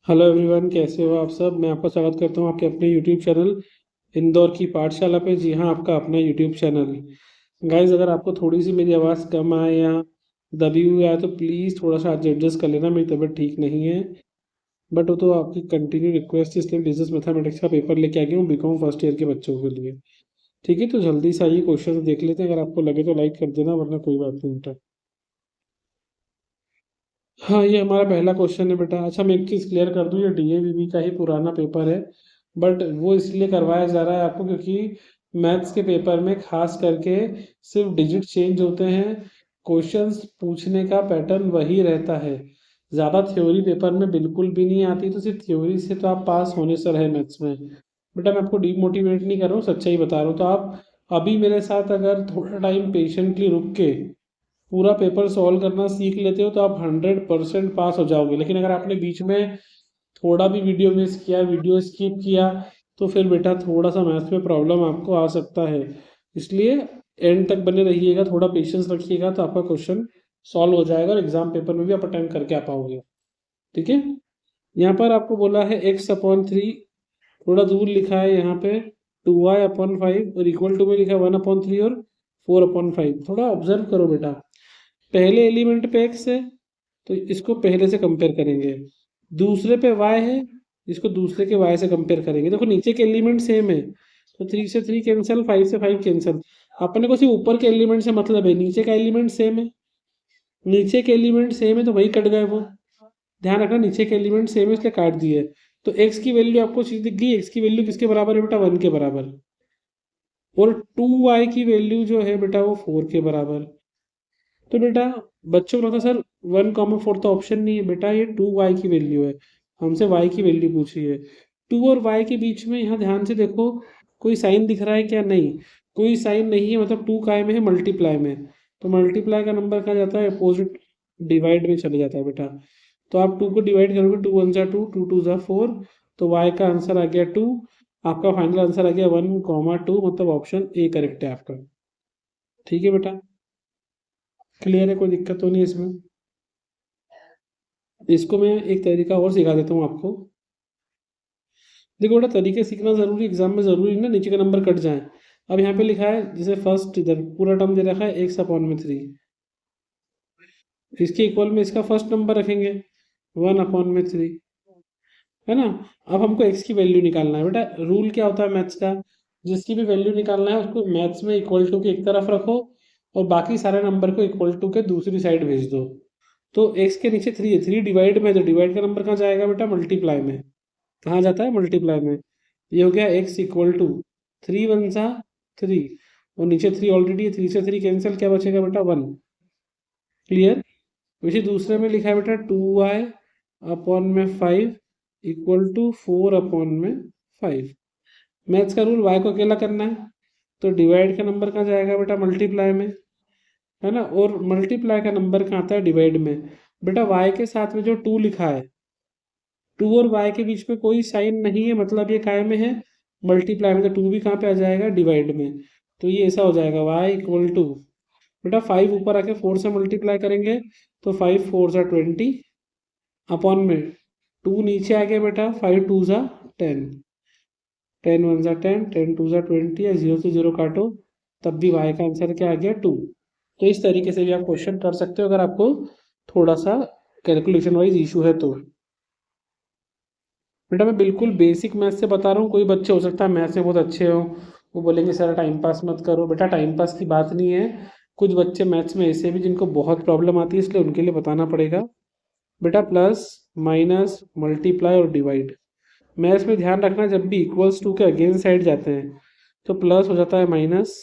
Hello everyone, कैसे हो आप सब। मैं आपका स्वागत करता हूं आपके अपने यूट्यूब चैनल इंदौर की पाठशाला पे। जी हाँ, आपका अपना यूट्यूब चैनल। गाइज, अगर आपको थोड़ी सी मेरी आवाज़ कम आए या दबी हुई आए तो प्लीज़ थोड़ा सा आज एडजस्ट कर लेना, मेरी तबीयत ठीक नहीं है। बट वो तो आपकी कंटिन्यू रिक्वेस्ट, इसलिए बिजनेस मैथमेटिक्स का पेपर लेके आ गया हूँ बीकॉम फर्स्ट ईयर के बच्चों के लिए। ठीक है, तो जल्दी से आइए क्वेश्चन देख लेते हैं। अगर आपको लगे तो लाइक कर देना, वरना कोई बात नहीं बेटा। हाँ, ये हमारा पहला क्वेश्चन है बेटा। अच्छा, मैं एक चीज़ क्लियर कर दूं, ये डीएवीबी का ही पुराना पेपर है। बट वो इसलिए करवाया जा रहा है आपको क्योंकि मैथ्स के पेपर में खास करके सिर्फ डिजिट चेंज होते हैं। क्वेश्चंस पूछने का पैटर्न वही रहता है। ज़्यादा थ्योरी पेपर में बिल्कुल भी नहीं आती, तो सिर्फ थ्योरी से तो आप पास होने से रहे मैथ्स में। बेटा, मैं आपको डीमोटिवेट नहीं कर रहा हूँ, सच्चाई बता रहा हूँ। तो आप अभी मेरे साथ अगर थोड़ा टाइम पेशेंटली रुक के पूरा पेपर सॉल्व करना सीख लेते हो तो आप 100% पास हो जाओगे। लेकिन अगर आपने बीच में थोड़ा भी वीडियो मिस किया, वीडियो स्किप किया, तो फिर बेटा थोड़ा सा मैथ्स में प्रॉब्लम आपको आ सकता है। इसलिए एंड तक बने रहिएगा, थोड़ा पेशेंस रखिएगा, तो आपका क्वेश्चन सॉल्व हो जाएगा और एग्जाम पेपर में भी आप अटेम्प्ट करके आ पाओगे। ठीक है। यहाँ पर आपको बोला है x/3, थोड़ा दूर लिखा है यहाँ पे 2y/5 और इक्वल टू में लिखा है 1/3 और 4/5। थोड़ा ऑब्जर्व करो बेटा। पहले एलिमेंट पे x है तो इसको पहले से कंपेयर करेंगे। दूसरे पे y है, इसको दूसरे के y से कंपेयर करेंगे। देखो नीचे के एलिमेंट सेम है तो 3 से 3 कैंसिल, 5 से 5 कैंसिल। अपने को सिर्फ ऊपर के एलिमेंट से मतलब है, नीचे का एलिमेंट सेम है। नीचे के एलिमेंट सेम है तो वही कट गए वो। ध्यान रखना, नीचे के एलिमेंट सेम है इसलिए काट दिए। तो x की वैल्यू आपको चीज दिख गई। x की वैल्यू किसके बराबर है बेटा? 1 के बराबर। और 2y की वैल्यू जो है बेटा वो 4 के बराबर। तो बेटा बच्चों को लगता है सर 1,4 तो ऑप्शन नहीं है। बेटा ये 2y की वैल्यू है, हमसे y की वैल्यू पूछी है। 2 और y के बीच में यहाँ ध्यान से देखो, कोई साइन दिख रहा है क्या? नहीं, कोई साइन नहीं है। मतलब 2 काय में है? मल्टीप्लाई में। तो मल्टीप्लाई का नंबर कहाँ जाता है? अपोजिट डिवाइड में चले जाता है बेटा। तो आप 2 को डिवाइड करोगे, 2 1 जा 2, 2 2 जा 4। तो y का आंसर आ गया 2। आपका फाइनल आंसर आ गया 1,2, मतलब ऑप्शन ए करेक्ट है आपका। ठीक है बेटा, क्लियर है? कोई दिक्कत तो नहीं इसमें? इसको मैं एक तरीका और सिखा देता हूँ आपको। देखो बेटा, तरीके सीखना जरूरी, एग्जाम में जरूरी ना नीचे का नंबर कट जाए। अब यहाँ पे लिखा है जैसे फर्स्ट, इधर पूरा टर्म दे रखा है x/3। इसके इक्वल में इसका फर्स्ट नंबर रखेंगे 1/3, है ना। अब हमको x की वैल्यू निकालना है बेटा। रूल क्या होता है मैथ्स का? जिसकी भी वैल्यू निकालना है उसको मैथ्स में इक्वल टू के एक तरफ रखो और बाकी सारे नंबर को इक्वल टू के दूसरी साइड भेज दो। तो x के नीचे 3 है, 3 डिवाइड में, तो डिवाइड का नंबर कहाँ जाएगा बेटा? मल्टीप्लाई में। कहाँ जाता है? मल्टीप्लाई में। ये हो गया x इक्वल टू 3 1 सा 3, और नीचे 3 ऑलरेडी है, 3 से 3 कैंसिल, क्या बचेगा बेटा? 1। क्लियर? वैसे दूसरे में लिखा है बेटा 2y/5 इक्वल टू 4/5। मैथ्स का रूल, y को अकेला करना है तो डिवाइड का नंबर कहाँ जाएगा बेटा? मल्टीप्लाई में, है ना। और मल्टीप्लाई का नंबर कहाँ आता है? डिवाइड में। बेटा y के साथ में जो 2 लिखा है, 2 और y के बीच में कोई साइन नहीं है, मतलब ये काय में है? मल्टीप्लाई में। तो 2 भी कहाँ पे आ जाएगा? डिवाइड में। तो ये ऐसा हो जाएगा y इक्वल टू, बेटा 5 ऊपर आके 4 से मल्टीप्लाई करेंगे तो 5 4 सा 20 अपॉन में 2 नीचे आ गया बेटा, 5 2 सा 10, 10 1 सा 10, 10 2 सा 20, या 0 से 0 काटो, तब भी y का आंसर क्या आ गया? 2। तो इस तरीके से भी आप क्वेश्चन कर सकते हो अगर आपको थोड़ा सा कैलकुलेशन वाइज इशू है तो। बेटा मैं बिल्कुल बेसिक मैथ से बता रहा हूँ। कोई बच्चे हो सकता है मैथ में बहुत अच्छे हो, वो बोलेंगे सर टाइम पास मत करो। बेटा टाइम पास की बात नहीं है। कुछ बच्चे मैथ्स में ऐसे भी जिनको बहुत प्रॉब्लम आती है, इसलिए उनके लिए बताना पड़ेगा। बेटा प्लस माइनस मल्टीप्लाई और डिवाइड, मैथ्स में ध्यान रखना जब भी इक्वल्स टू के अगेंस्ट साइड जाते हैं तो प्लस हो जाता है माइनस,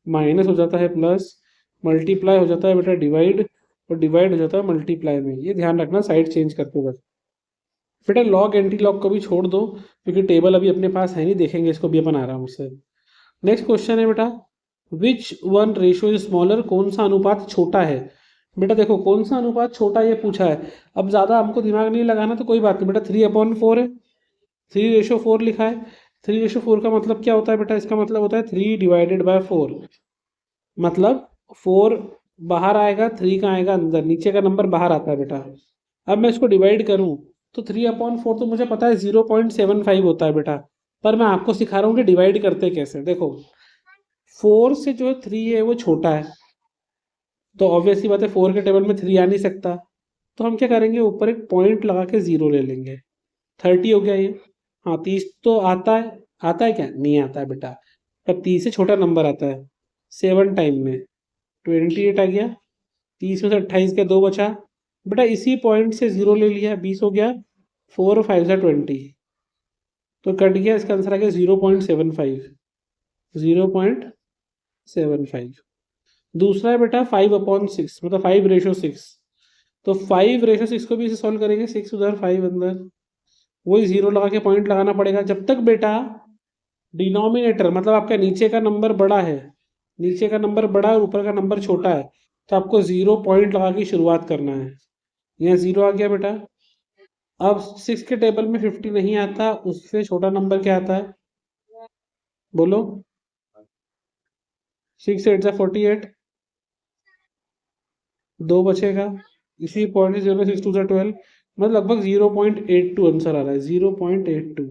माइनस हो जाता है प्लस, मल्टीप्लाई हो जाता है बेटा डिवाइड, और डिवाइड हो जाता है मल्टीप्लाई में। ये ध्यान रखना साइड चेंज करते वक्त। बेटा लॉग एंटी लॉग को भी छोड़ दो क्योंकि टेबल अभी अपने पास है नहीं, देखेंगे इसको भी अपन आराम से। नेक्स्ट क्वेश्चन है बेटा, which one ratio is smaller, कौन सा अनुपात छोटा है? बेटा देखो कौन सा अनुपात छोटा ये पूछा है। अब ज़्यादा हमको दिमाग नहीं लगाना तो कोई बात नहीं बेटा, 3/4 है, 3:4 लिखा है। 3:4 का मतलब क्या होता है बेटा? इसका मतलब होता है 3/4। मतलब 4 बाहर आएगा, 3 का आएगा अंदर, नीचे का नंबर बाहर आता है बेटा। अब मैं इसको डिवाइड करूं तो 3/4 तो मुझे पता है 0.75 होता है बेटा, पर मैं आपको सिखा रहा हूँ कि डिवाइड करते कैसे। देखो, 4 से जो 3 है वो छोटा है, तो ऑब्वियसली बात है 4 के टेबल में 3 आ नहीं सकता, तो हम क्या करेंगे, ऊपर एक पॉइंट लगा के 0 ले लेंगे। 30 हो गया ये। हाँ, 30 तो आता है। आता है क्या? नहीं आता है बेटा। पर 30 से छोटा नंबर आता है 7 टाइम में। 28 आ गया। 30 में से 28 का 2 बचा बेटा, इसी पॉइंट से 0 ले लिया, 20 हो गया। 4 और 5 से 20, तो कट गया। इसका आंसर आ गया 0.75। 0.75। दूसरा है बेटा 5/6, मतलब 5/6। तो 5/6 को भी इसे सॉल्व करेंगे, 6 उधर 5 अंदर, वही 0 लगा के पॉइंट लगाना पड़ेगा। जब तक बेटा डिनोमिनेटर मतलब आपका नीचे का नंबर बड़ा है, नीचे का नंबर बड़ा है और ऊपर का नंबर छोटा है, तो आपको 0 पॉइंट लगा के शुरुआत करना है। यहाँ 0 आ गया बेटा। अब 6 के टेबल में 50 नहीं आता, उससे छोटा नंबर क्या आता है? बोलो। 6 8 जा 48, 2 बचेगा। इसी पॉइंट से 0 6 2 12, मतलब लगभग 0.82 आंसर आ रहा है, 0.82।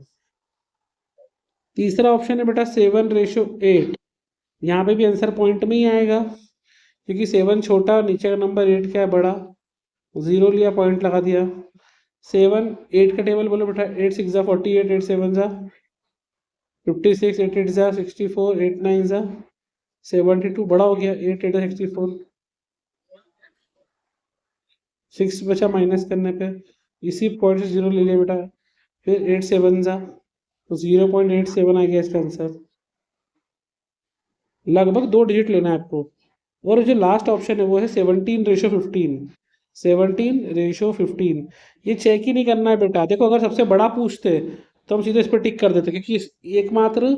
तीसरा ऑप्शन है बेटा 7/8। यहाँ पे भी आंसर पॉइंट में ही आएगा, क्योंकि 7 छोटा और नीचे का नंबर 8 क्या है, बड़ा। 0 लिया, पॉइंट लगा दिया। 7 8 का टेबल बोलो बेटा। 8 6 जा 48, 8 7 जा 56, 8 8 जा 64, 8 9 जा 72, बड़ा हो गया। 8 8 जा 64, 6 बचा माइनस करने पे, इसी पॉइंट से 0 ले लिया बेटा। फिर 8 7 जा, तो 0.87 आ गया इसका आंसर। लगभग 2 डिजिट लेना है आपको। और जो लास्ट ऑप्शन है वो है 17/15। 17/15, ये चेक ही नहीं करना है बेटा। देखो, अगर सबसे बड़ा पूछते तो हम सीधे इस पर टिक कर देते, क्योंकि एकमात्र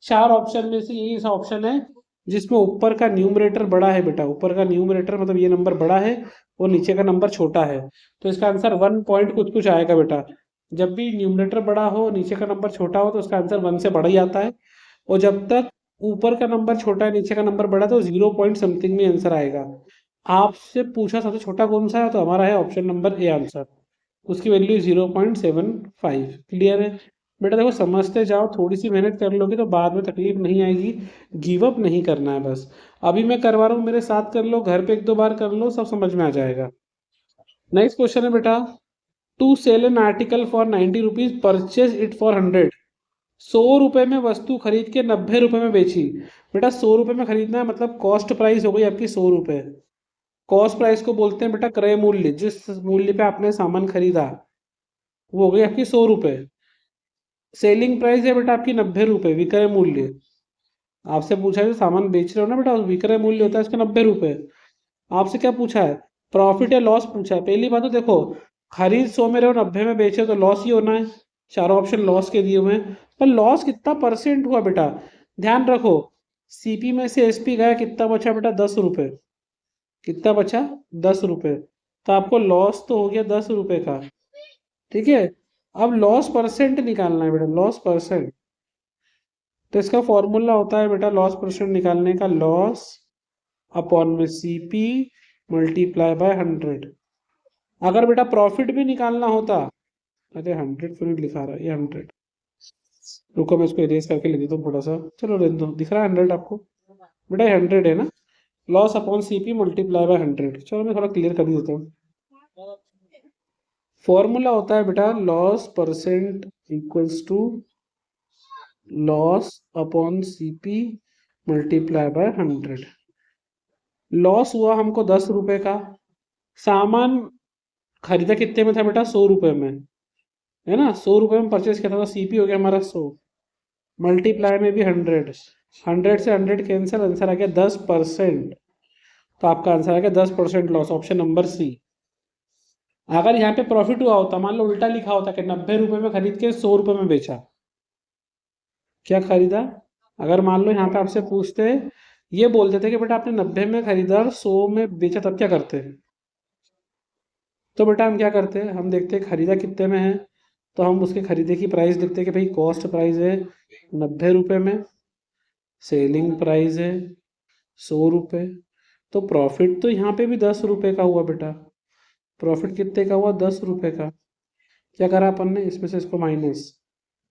4 ऑप्शन में से यही ऐसा ऑप्शन है जिसमें ऊपर का न्यूमरेटर बड़ा है बेटा। ऊपर का न्यूमरेटर मतलब ये नंबर बड़ा है और नीचे का नंबर छोटा है, तो इसका आंसर 1 पॉइंट कुछ कुछ आएगा बेटा। जब भी न्यूमरेटर बड़ा हो, नीचे का नंबर छोटा हो, तो उसका आंसर 1 से बड़ा ही आता है। और जब तक ऊपर का नंबर छोटा है, नीचे का नंबर बड़ा, तो 0 पॉइंट समथिंग में आंसर आएगा। आपसे पूछा सबसे छोटा कौन सा है, तो हमारा है ऑप्शन नंबर ए आंसर। उसकी वैल्यू 0.75। क्लियर है बेटा? देखो, समझते जाओ, थोड़ी सी मेहनत कर लोगे तो बाद में तकलीफ नहीं आएगी। गिव अप नहीं करना है बस। अभी मैं करवा रहा हूँ, मेरे साथ कर लो, घर पे 1 2 बार कर लो, सब समझ में आ जाएगा। नेक्स्ट क्वेश्चन है बेटा, to sell an article for 90 rupees, purchase it for 100। 100 रुपए में वस्तु खरीद के 90 रुपए में बेची। बेटा, 100 रुपए में खरीदना है, मतलब कॉस्ट प्राइस हो गई आपकी 100 रुपए। कॉस्ट प्राइस को बोलते हैं बेटा क्रय मूल्य, जिस मूल्य पे आपने सामान खरीदा वो हो गई आपकी 100 रुपए। सेलिंग प्राइस है बेटा आपकी 90 रुपए, विक्रय मूल्य। आपसे पूछा है जो सामान बेच रहे हो ना बेटा, उस विक्रय मूल्य होता है इसका 90 रुपए। आपसे क्या पूछा है? प्रॉफिट या लॉस पूछा है। पहली बात तो देखो, खरीद 100 में रहे हो, 90 में बेचे, तो लॉस ही होना है। चारों ऑप्शन लॉस के दिए हुए हैं, पर लॉस कितना परसेंट हुआ बेटा? ध्यान रखो, सीपी में से एसपी गया, कितना बचा बेटा? 10 रुपए। कितना बचा? 10 रुपए। तो आपको लॉस तो हो गया 10 रुपए का। ठीक है। अब लॉस परसेंट निकालना है बेटा, लॉस परसेंट। तो इसका फॉर्मूला होता है बेटा लॉस परसेंट निकालने का, लॉस अपॉन में सीपी मल्टीप्लाई बाय 100। अगर बेटा प्रॉफिट भी निकालना होता, अरे 100 फिर लिखा रहा है ये 100। रुको, मैं इसको इरेज करके लिख देता हूँ थोड़ा सा। चलो रहने दो, दिख रहा है 100 आपको? बेटा 100 है ना, loss upon CP multiply by 100। चलो मैं थोड़ा क्लियर कर देता हूँ। फॉर्मूला होता है बेटा loss percent equals to loss upon CP multiply by 100। Loss हुआ हमको 10 रुपए का। सामान खरीदा कितने में था बेटा? 100 रुपए में, है ना। 100 रुपए में परचेज किया था, तो सीपी हो गया हमारा 100, मल्टीप्लाई में भी 100। 100 से 100 कैंसिल, आंसर आ गया 10%। तो आपका आंसर आ गया 10% लॉस, ऑप्शन नंबर सी। अगर यहाँ पे प्रॉफिट हुआ होता, मान लो उल्टा लिखा होता कि 90 रुपए में खरीद के 100 रुपए में बेचा, क्या खरीदा? अगर मान लो यहाँ पे आपसे पूछते, ये बोल देते कि बेटा आपने 90 में खरीदा और 100 में बेचा, तब क्या करते? तो बेटा हम क्या करते हैं, हम देखते हैं खरीदा कितने में है, तो हम उसके खरीदे की प्राइस देखते हैं कि भाई कॉस्ट प्राइस है 90 रुपए में, सेलिंग प्राइस है 100 रुपए, तो प्रॉफिट तो यहाँ पे भी 10 रुपए का हुआ बेटा। प्रॉफिट कितने का हुआ? 10 रुपए का। क्या करा अपन ने, इसमें से इसको minus,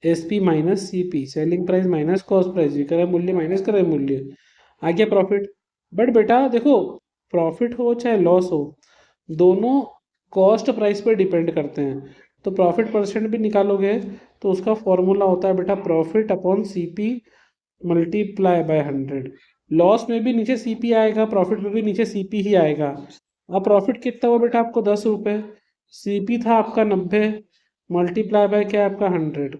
S P minus C P, selling price minus cost price, विक्रय मूल्य माइनस क्रय मूल्य, आ गया प्रॉफिट। बट बेटा देखो, प्रॉफिट हो चाहे लॉस हो, दोनों कॉस्ट प्राइस पे डिपेंड करते हैं। तो प्रॉफिट परसेंट भी निकालोगे तो उसका फॉर्मूला होता है बेटा profit upon C P multiply by 100। Loss में भी नीचे सी पी आएगा, प्रॉफिट में भी नीचे सी पी ही आएगा। अब प्रॉफिट कितना हुआ बेटा आपको, 10 रुपये, सी पी था आपका 90, मल्टीप्लाई बाय क्या है आपका 100।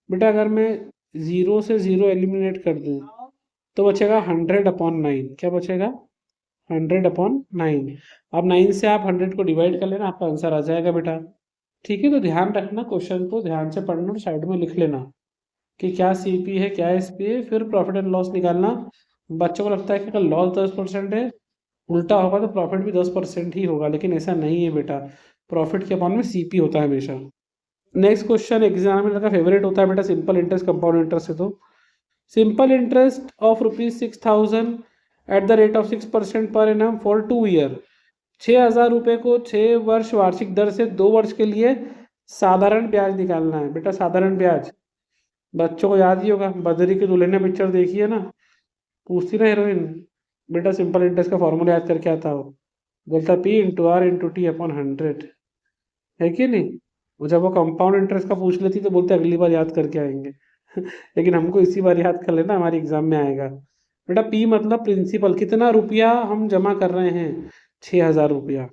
बेटा अगर मैं ज़ीरो से ज़ीरो एलिमिनेट कर दूँ तो बचेगा 100/9। क्या बचेगा, 100/9। अब 9 से आप 100 को डिवाइड कर लेना, आपका आंसर आ जाएगा बेटा। ठीक है, तो ध्यान रखना, क्वेश्चन को ध्यान से पढ़ना और साइड में लिख लेना कि क्या सी पी है क्या एस पी है, फिर प्रॉफिट एंड लॉस निकालना। बच्चों को लगता है कि अगर लॉस 10% है, उल्टा होगा तो प्रॉफिट भी 10% ही होगा, लेकिन ऐसा नहीं है बेटा। प्रॉफिट के अकाउंट में सी पी होता है हमेशा। नेक्स्ट क्वेश्चन एग्जामिनर का फेवरेट होता है बेटा, सिंपल इंटरेस्ट कंपाउंड इंटरेस्ट है। तो simple interest of ₹6,000 at the rate of 6% per annum for 2 year. 6,000 रुपये को 6 वर्ष वार्षिक दर से 2 वर्ष के लिए साधारण ब्याज निकालना है। बेटा साधारण ब्याज बच्चों को याद ही होगा, बद्री की दुल्हनिया पिक्चर देखी है ना, पूछती ना हीरोइन, बेटा सिंपल इंटरेस्ट का फॉर्मूला याद करके आता हो, बोलता P/R/T/100, है कि नहीं। वो जब वो कंपाउंड इंटरेस्ट का पूछ लेती तो बोलते अगली बार याद करके आएंगे लेकिन हमको इसी बार याद कर लेना, हमारे एग्जाम में आएगा। बेटा पी मतलब प्रिंसिपल, कितना रुपया हम जमा कर रहे हैं, 6,000 रुपया।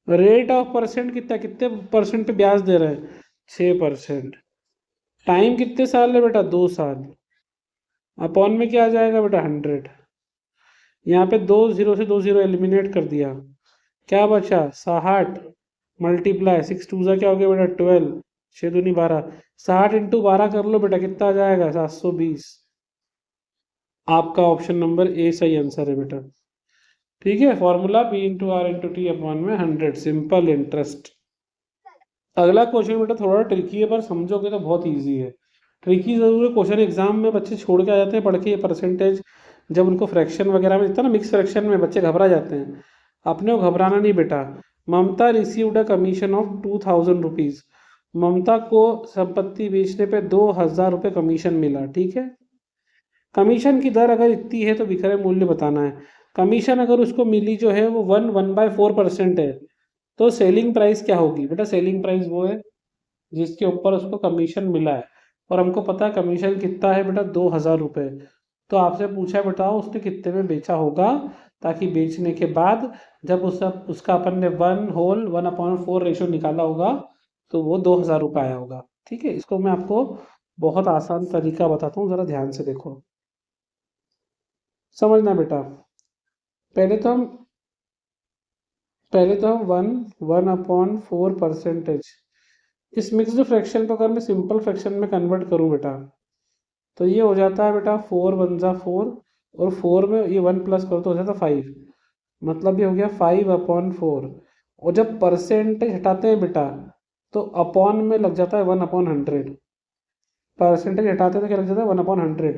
रेट ऑफ परसेंट कितना, कितने परसेंट पे ब्याज दे रहे हैं, 6%। टाइम कितने साल है बेटा, 2 साल। अपॉन में क्या आ जाएगा बेटा, 100। यहाँ पे 2 0 से 2 0 एलिमिनेट कर दिया, क्या बचा 60, मल्टीप्लाई 6 2 क्या हो गया बेटा 12, 6 दूनी 12, 60 × 12 कर लो बेटा, कितना आ जाएगा 720। आपका ऑप्शन नंबर ए सही आंसर है बेटा। ठीक है, फॉर्मूला P/R/T/100, सिंपल इंटरेस्ट। अगला क्वेश्चन बेटा थोड़ा ट्रिकी है, पर समझोगे तो बहुत इजी है। ट्रिकी जरूर है क्वेश्चन, एग्जाम में बच्चे छोड़ के आ जाते हैं पढ़ के ये परसेंटेज, जब उनको फ्रैक्शन वगैरह में दिखता है ना, मिक्स फ्रैक्शन में बच्चे घबरा जाते हैं। अपने को घबराना नहीं बेटा। Mamta received a commission of 2,000 rupees. Mamta को संपत्ति बेचने पे 2,000 रुपये कमीशन मिला, ठीक है। कमीशन की दर अगर इतनी है तो विक्रय मूल्य बताना है। कमीशन अगर उसको मिली जो है वो 1/4% है, तो सेलिंग प्राइस क्या होगी बेटा, सेलिंग प्राइस वो है जिसके ऊपर उसको कमीशन मिला है, और हमको पता है कमीशन कितना है बेटा, 2,000 रुपये। तो आपसे पूछा है बताओ उसने कितने में बेचा होगा, ताकि बेचने के बाद जब उसका अपन ने 1/4 रेशो निकाला होगा तो वो 2,000 रुपये आया होगा। ठीक है, इसको मैं आपको बहुत आसान तरीका बताता हूँ, ज़रा ध्यान से देखो, समझना बेटा। पहले तो हम पहले तो हम 1/4 इस मिक्स्ड फ्रैक्शन को अगर मैं सिंपल फ्रैक्शन में कन्वर्ट करूं बेटा, तो ये हो जाता है बेटा 4 × 1 = 4, और 4 में ये 1 प्लस करो तो हो जाता है 5, मतलब ये हो गया 5/4। और जब परसेंटेज हटाते हैं बेटा तो अपॉन में लग जाता है 1/100। परसेंटेज हटाते हैं तो क्या लग जाता है 1/100।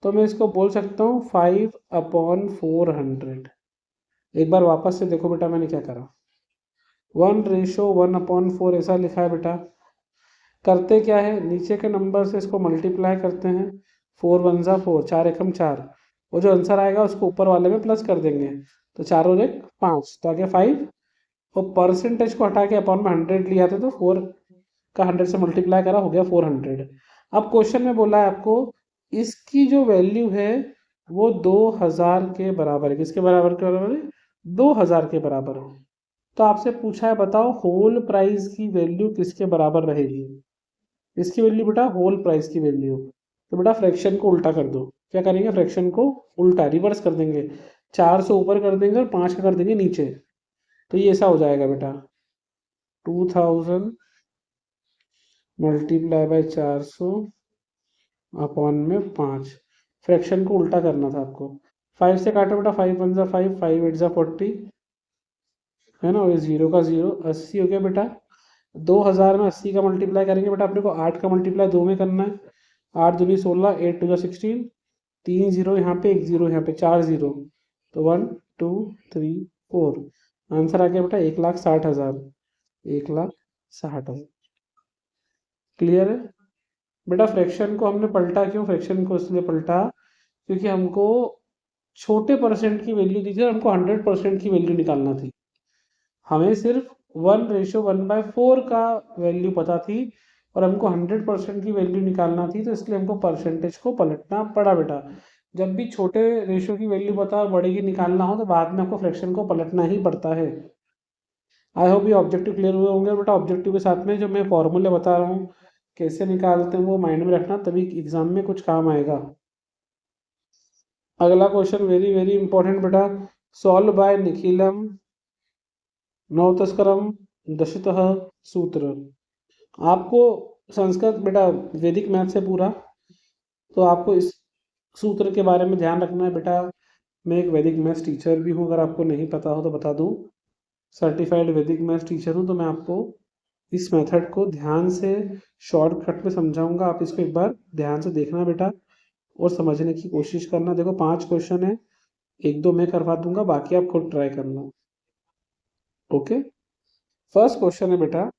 तो मैं इसको बोल सकता हूँ 5/400। एक बार वापस से देखो बेटा मैंने क्या करा, 1/1/4 ऐसा लिखा है बेटा। करते क्या है, नीचे के नंबर से इसको मल्टीप्लाई करते हैं, 4 × 1 = 4, 4 एकम 4, वो जो आंसर आएगा उसको ऊपर वाले में प्लस कर देंगे, तो 4 और 1 5, तो आगे 5, और परसेंटेज को हटा के अपॉन में 100 लिया था, तो 4 का 100 से मल्टीप्लाई करा, हो गया 400। अब क्वेश्चन में बोला है आपको इसकी जो वैल्यू है वो 2,000 के बराबर है। किसके बराबर के बराबर है, 2,000 के बराबर है। तो आपसे पूछा है बताओ होल प्राइस की वैल्यू किसके बराबर रहेगी। इसकी वैल्यू बेटा होल प्राइस की वैल्यू, तो बेटा फ्रैक्शन को उल्टा कर दो। क्या करेंगे, फ्रैक्शन को उल्टा रिवर्स कर देंगे, 4 से ऊपर कर देंगे और 5 का कर देंगे नीचे। तो ये ऐसा हो जाएगा बेटा 2,000 मल्टीप्लाई बाय 400 अपॉन में 5। फ्रैक्शन को उल्टा करना था आपको। 5 से काटो बेटा, 5 × 1 = 5, 5 × 8 = 40, है ना, और ये 0 का 0, 80 हो गया बेटा। 2,000 में 80 का मल्टीप्लाई करेंगे बेटा, अपने को 8 का मल्टीप्लाई 2 में करना है, 8 दूनी 16, 8 2 = 16, 3 0 यहाँ पे, 1 0 यहाँ पे, 4 0, तो 1 2 3 4, आंसर आ गया बेटा 1,60,000, 1,60,000। 60 है। क्लियर है बेटा? फ्रैक्शन को हमने पलटा क्यों? फ्रैक्शन को इसलिए पलटा क्योंकि हमको छोटे परसेंट की वैल्यू दी थी और हमको 100% की वैल्यू निकालना थी। हमें सिर्फ 1:1/4 का वैल्यू पता थी और हमको 100% की वैल्यू निकालना थी, तो इसलिए हमको परसेंटेज को पलटना पड़ा बेटा। जब भी छोटे रेशो की वैल्यू पता और बड़े की निकालना हो तो बाद में आपको फ्रैक्शन को पलटना ही पड़ता है। आई होप ये ऑब्जेक्टिव क्लियर हुए होंगे बेटा। ऑब्जेक्टिव के साथ में जो मैं फॉर्मूले बता रहा हूँ कैसे निकालते हैं वो माइंड में रखना, तभी एग्जाम में कुछ काम आएगा। अगला क्वेश्चन वेरी वेरी इंपॉर्टेंट बेटा। सॉल्व बाय निखिलम नवतस्करम दशितः सूत्र। आपको संस्कृत बेटा वैदिक मैथ से पूरा, तो आपको इस सूत्र के बारे में ध्यान रखना है बेटा। मैं एक वैदिक मैथ्स टीचर भी हूँ, अगर आपको नहीं पता हो तो बता दूँ। सर्टिफाइड वैदिक मैथ्स टीचर हूँ, तो मैं आपको इस मेथड को ध्यान से शॉर्टकट में समझाऊंगा। आप इसको एक बार ध्यान से देखना बेटा और समझने की कोशिश करना। देखो 5 क्वेश्चन है, 1-2 मैं करवा दूंगा, बाकी आप खुद ट्राई करना। ओके, फर्स्ट क्वेश्चन है बेटा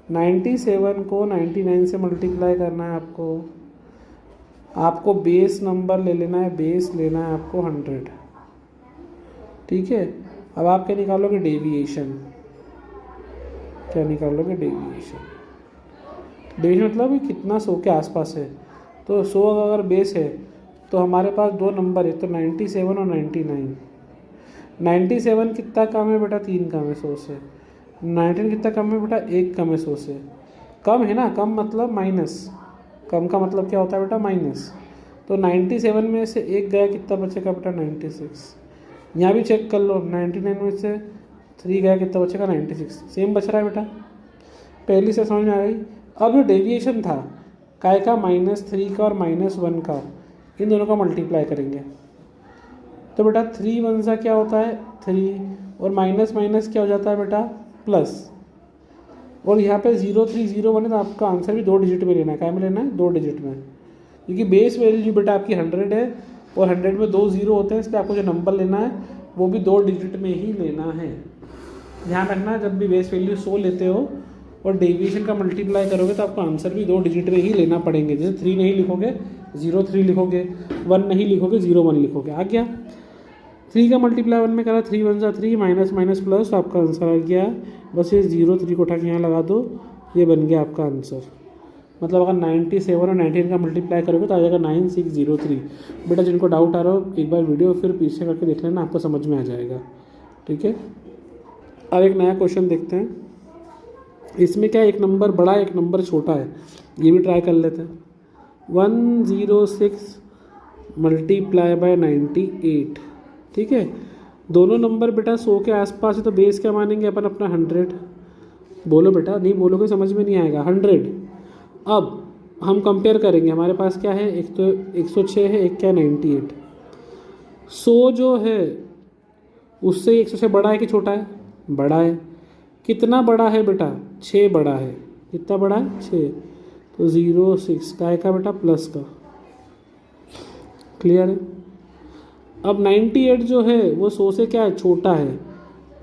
97 को 99 से मल्टीप्लाई करना है आपको। आपको बेस नंबर ले लेना है, बेस लेना है आपको 100। ठीक है, अब आप क्या निकालोगे? डेविएशन। क्या निकालोगे? डेविएशन। डेविएशन मतलब कितना 100 के आसपास है। तो 100 अगर बेस है तो हमारे पास 2 नंबर है, तो 97 और 99। 97 कितना कम है बेटा? 3 कम है 100 से। 19 कितना कम है बेटा? 1 कम है 100 से। कम है ना, कम मतलब माइनस। कम का मतलब क्या होता है बेटा? माइनस। तो 97 में से 1 गया, कितना बचेगा बेटा? 96। यहाँ भी चेक कर लो, 99 में से 3 गया, कितना बचेगा? 96। सेम बच रहा है बेटा। पहली से समझ में आ गई। अब जो डेविएशन था काय का? -3 का और -1 का, इन दोनों का मल्टीप्लाई करेंगे। तो बेटा 3 1 सा क्या होता है? 3, और माइनस माइनस क्या हो जाता है बेटा? प्लस। और यहाँ पे 0 3 0 1 है, तो आपका आंसर भी 2 डिजिट में लेना है। क्या में लेना है? 2 डिजिट में, क्योंकि बेस वैल्यू बेटा आपकी 100 है और 100 में 2 0 होते हैं, इसलिए आपको जो नंबर लेना है वो भी 2 डिजिट में ही लेना है। ध्यान रखना, जब भी बेस वैल्यू 100 लेते हो और डेविएशन का मल्टीप्लाई करोगे तो आपको आंसर भी 2 डिजिट में ही लेना पड़ेंगे। जैसे 3 नहीं लिखोगे 0 3 लिखोगे, 1 नहीं लिखोगे 0 1 लिखोगे। आ गया? 3 का मल्टीप्लाई 1 में करा, 3 1 सा 3, माइनस माइनस प्लस, तो आपका आंसर आ गया। बस ये 0 3 को उठा के यहाँ लगा दो, ये बन गया आपका आंसर। मतलब अगर 97 और 19 का मल्टीप्लाई करोगे तो आ जाएगा 9603। बेटा जिनको डाउट आ रहा हो एक बार वीडियो फिर पीछे करके देख लेना, आपको समझ में आ जाएगा। ठीक है, अब एक नया क्वेश्चन देखते हैं। इसमें क्या, एक नंबर बड़ा है एक नंबर छोटा है, ये भी ट्राई कर लेते हैं। 106 मल्टीप्लाई बाय 98। ठीक है, दोनों नंबर बेटा 100 के आसपास है, तो बेस क्या मानेंगे अपन अपना? 100। बोलो बेटा, नहीं बोलोगे समझ में नहीं आएगा। 100। अब हम कंपेयर करेंगे, हमारे पास क्या है? एक तो 106 है, एक क्या है? 98। 100 जो है उससे 100 से बड़ा है कि छोटा है? बड़ा है। कितना बड़ा है बेटा? 6 बड़ा है। कितना बड़ा है? 6। तो 06 काय का बेटा? प्लस का। क्लियर है? अब 98 जो है वो 100 से क्या है? छोटा है।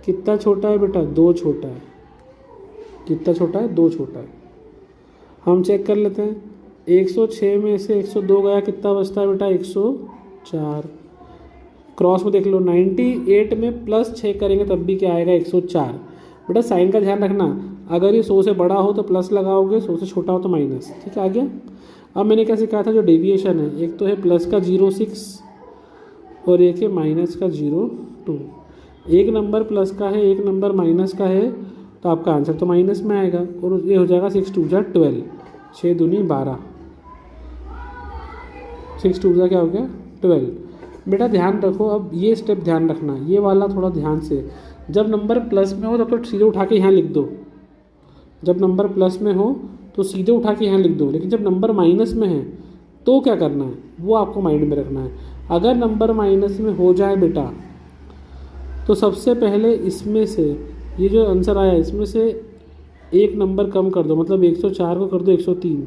कितना छोटा है बेटा? 2 छोटा है। कितना छोटा है? 2 छोटा है। हम चेक कर लेते हैं, 106 में से 102 गया, कितना बचता है बेटा? 104। क्रॉस में देख लो, 98 में प्लस 6 करेंगे तब भी क्या आएगा? 104। बेटा साइन का ध्यान रखना, अगर ये 100 से बड़ा हो तो प्लस लगाओगे, 100 से छोटा हो तो माइनस। ठीक है, आ गया? अब मैंने क्या सिखाया था? जो डेविएशन है, एक तो है प्लस का 06 और एक है माइनस का 02। एक नंबर प्लस का है, एक नंबर माइनस का है, तो आपका आंसर तो माइनस में आएगा और ये हो जाएगा 6 2 12, 6 दूनी 12, 6 2 क्या हो गया? 12। बेटा ध्यान रखो, अब ये स्टेप ध्यान रखना, ये वाला थोड़ा ध्यान से। जब नंबर प्लस में हो तब तो सीधे उठा के यहाँ लिख दो। जब नंबर प्लस में हो तो सीधे उठा के यहाँ लिख दो, लेकिन जब नंबर माइनस में है तो क्या करना है वो आपको माइंड में रखना है। अगर नंबर माइनस में हो जाए बेटा तो सबसे पहले इसमें से ये जो आंसर आया इसमें से एक नंबर कम कर दो, मतलब 104 को कर दो 103।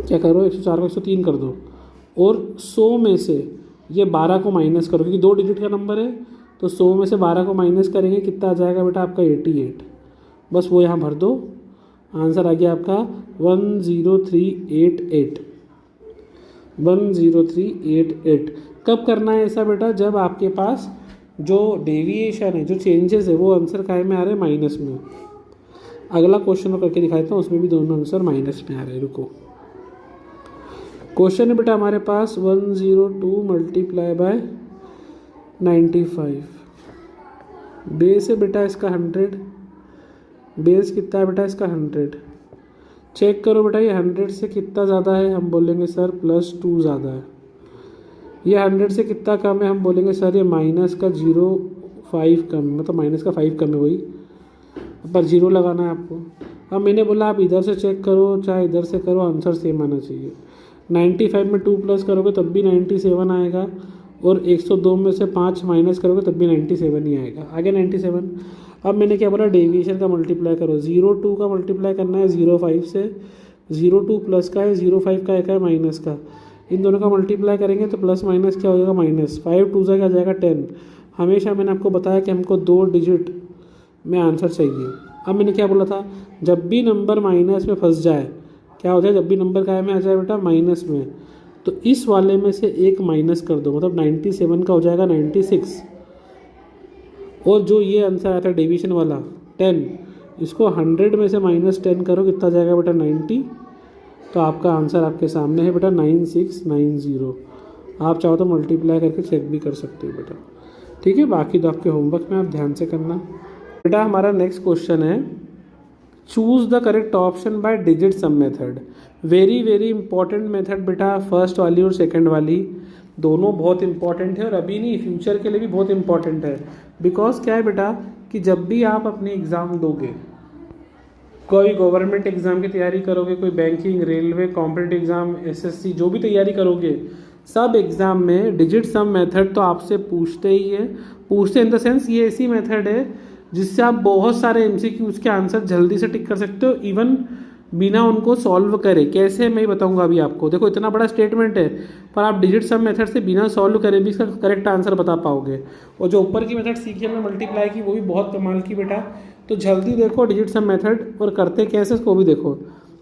क्या करो? 104 को 103 कर दो और 100 में से ये 12 को माइनस करो, क्योंकि 2 डिजिट का नंबर है, तो 100 में से 12 को माइनस करेंगे, कितना आ जाएगा बेटा आपका? 88। बस वो यहाँ भर दो, आंसर आ गया आपका 10388। 10388। कब करना है ऐसा बेटा? जब आपके पास जो डेविएशन है, जो चेंजेस है, वो आंसर काय में आ रहे हैं? माइनस में। अगला क्वेश्चन में करके दिखाता हूँ, उसमें भी दोनों आंसर माइनस में आ रहे हैं। रुको, क्वेश्चन है बेटा हमारे पास 102 मल्टीप्लाई बाय 95। बेस है बेटा इसका 100। बेस कितना है बेटा इसका? 100। चेक करो बेटा, ये 100 से कितना ज़्यादा है? हम बोलेंगे सर +2 ज़्यादा है। ये 100 से कितना कम है? हम बोलेंगे सर ये माइनस का 0.5 कम है, मतलब माइनस का 5 कम है, वही पर 0 लगाना है आपको। अब मैंने बोला आप इधर से चेक करो चाहे इधर से करो, आंसर सेम आना चाहिए। 95 में 2 प्लस करोगे तब भी 97 आएगा, और 102 में से 5 माइनस करोगे तब भी 97 ही आएगा। आगे 97। अब मैंने क्या बोला? डेविएशन का मल्टीप्लाई करो। 0.2 का मल्टीप्लाई करना है 0.5 से। 0.2 प्लस का है, 0.5 का है माइनस का। इन दोनों का मल्टीप्लाई करेंगे तो प्लस माइनस क्या हो जाएगा? माइनस। 5 2 से क्या जाएगा? 10। हमेशा मैंने आपको बताया कि हमको 2 डिजिट में आंसर चाहिए। अब मैंने क्या बोला था? जब भी नंबर माइनस में फंस जाए, क्या होता है? जब भी नंबर काय में आ जाए बेटा? माइनस में, तो इस वाले में से एक माइनस कर दो, मतलब 97 का हो जाएगा 96। और जो ये आंसर आया था डेविएशन वाला 10, इसको 100 में से -10 करो, कितना जाएगा बेटा? 90। तो आपका आंसर आपके सामने है बेटा 9690। आप चाहो तो मल्टीप्लाई करके चेक भी कर सकते हो बेटा, ठीक है। बाकी तो आपके होमवर्क में आप ध्यान से करना बेटा। हमारा नेक्स्ट क्वेश्चन है, choose the correct option by digit sum method. Very very important method बेटा, फर्स्ट वाली और सेकंड वाली दोनों बहुत इंपॉर्टेंट है, और अभी नहीं फ्यूचर के लिए भी बहुत इंपॉर्टेंट है। बिकॉज क्या है बेटा कि जब भी आप अपनी एग्ज़ाम दोगे, कोई गवर्नमेंट एग्ज़ाम की तैयारी करोगे, कोई banking, railway, competitive exam, SSC, जो भी तैयारी करोगे, सब एग्ज़ाम में डिजिट सम मेथड तो आपसे पूछते ही है। पूछते इन द सेंस ये ऐसी मेथड है जिससे आप बहुत सारे एमसीक्यूज के आंसर जल्दी से टिक कर सकते हो, इवन बिना उनको सॉल्व करे। कैसे, मैं बताऊंगा अभी आपको। देखो इतना बड़ा स्टेटमेंट है, पर आप डिजिट सम मेथड से बिना सॉल्व करे भी इसका करेक्ट आंसर बता पाओगे। और जो ऊपर की मेथड सीखी हमने मल्टीप्लाई की, वो भी बहुत कमाल की बेटा। तो जल्दी देखो डिजिट सम मेथड, और करते कैसे इसको भी देखो।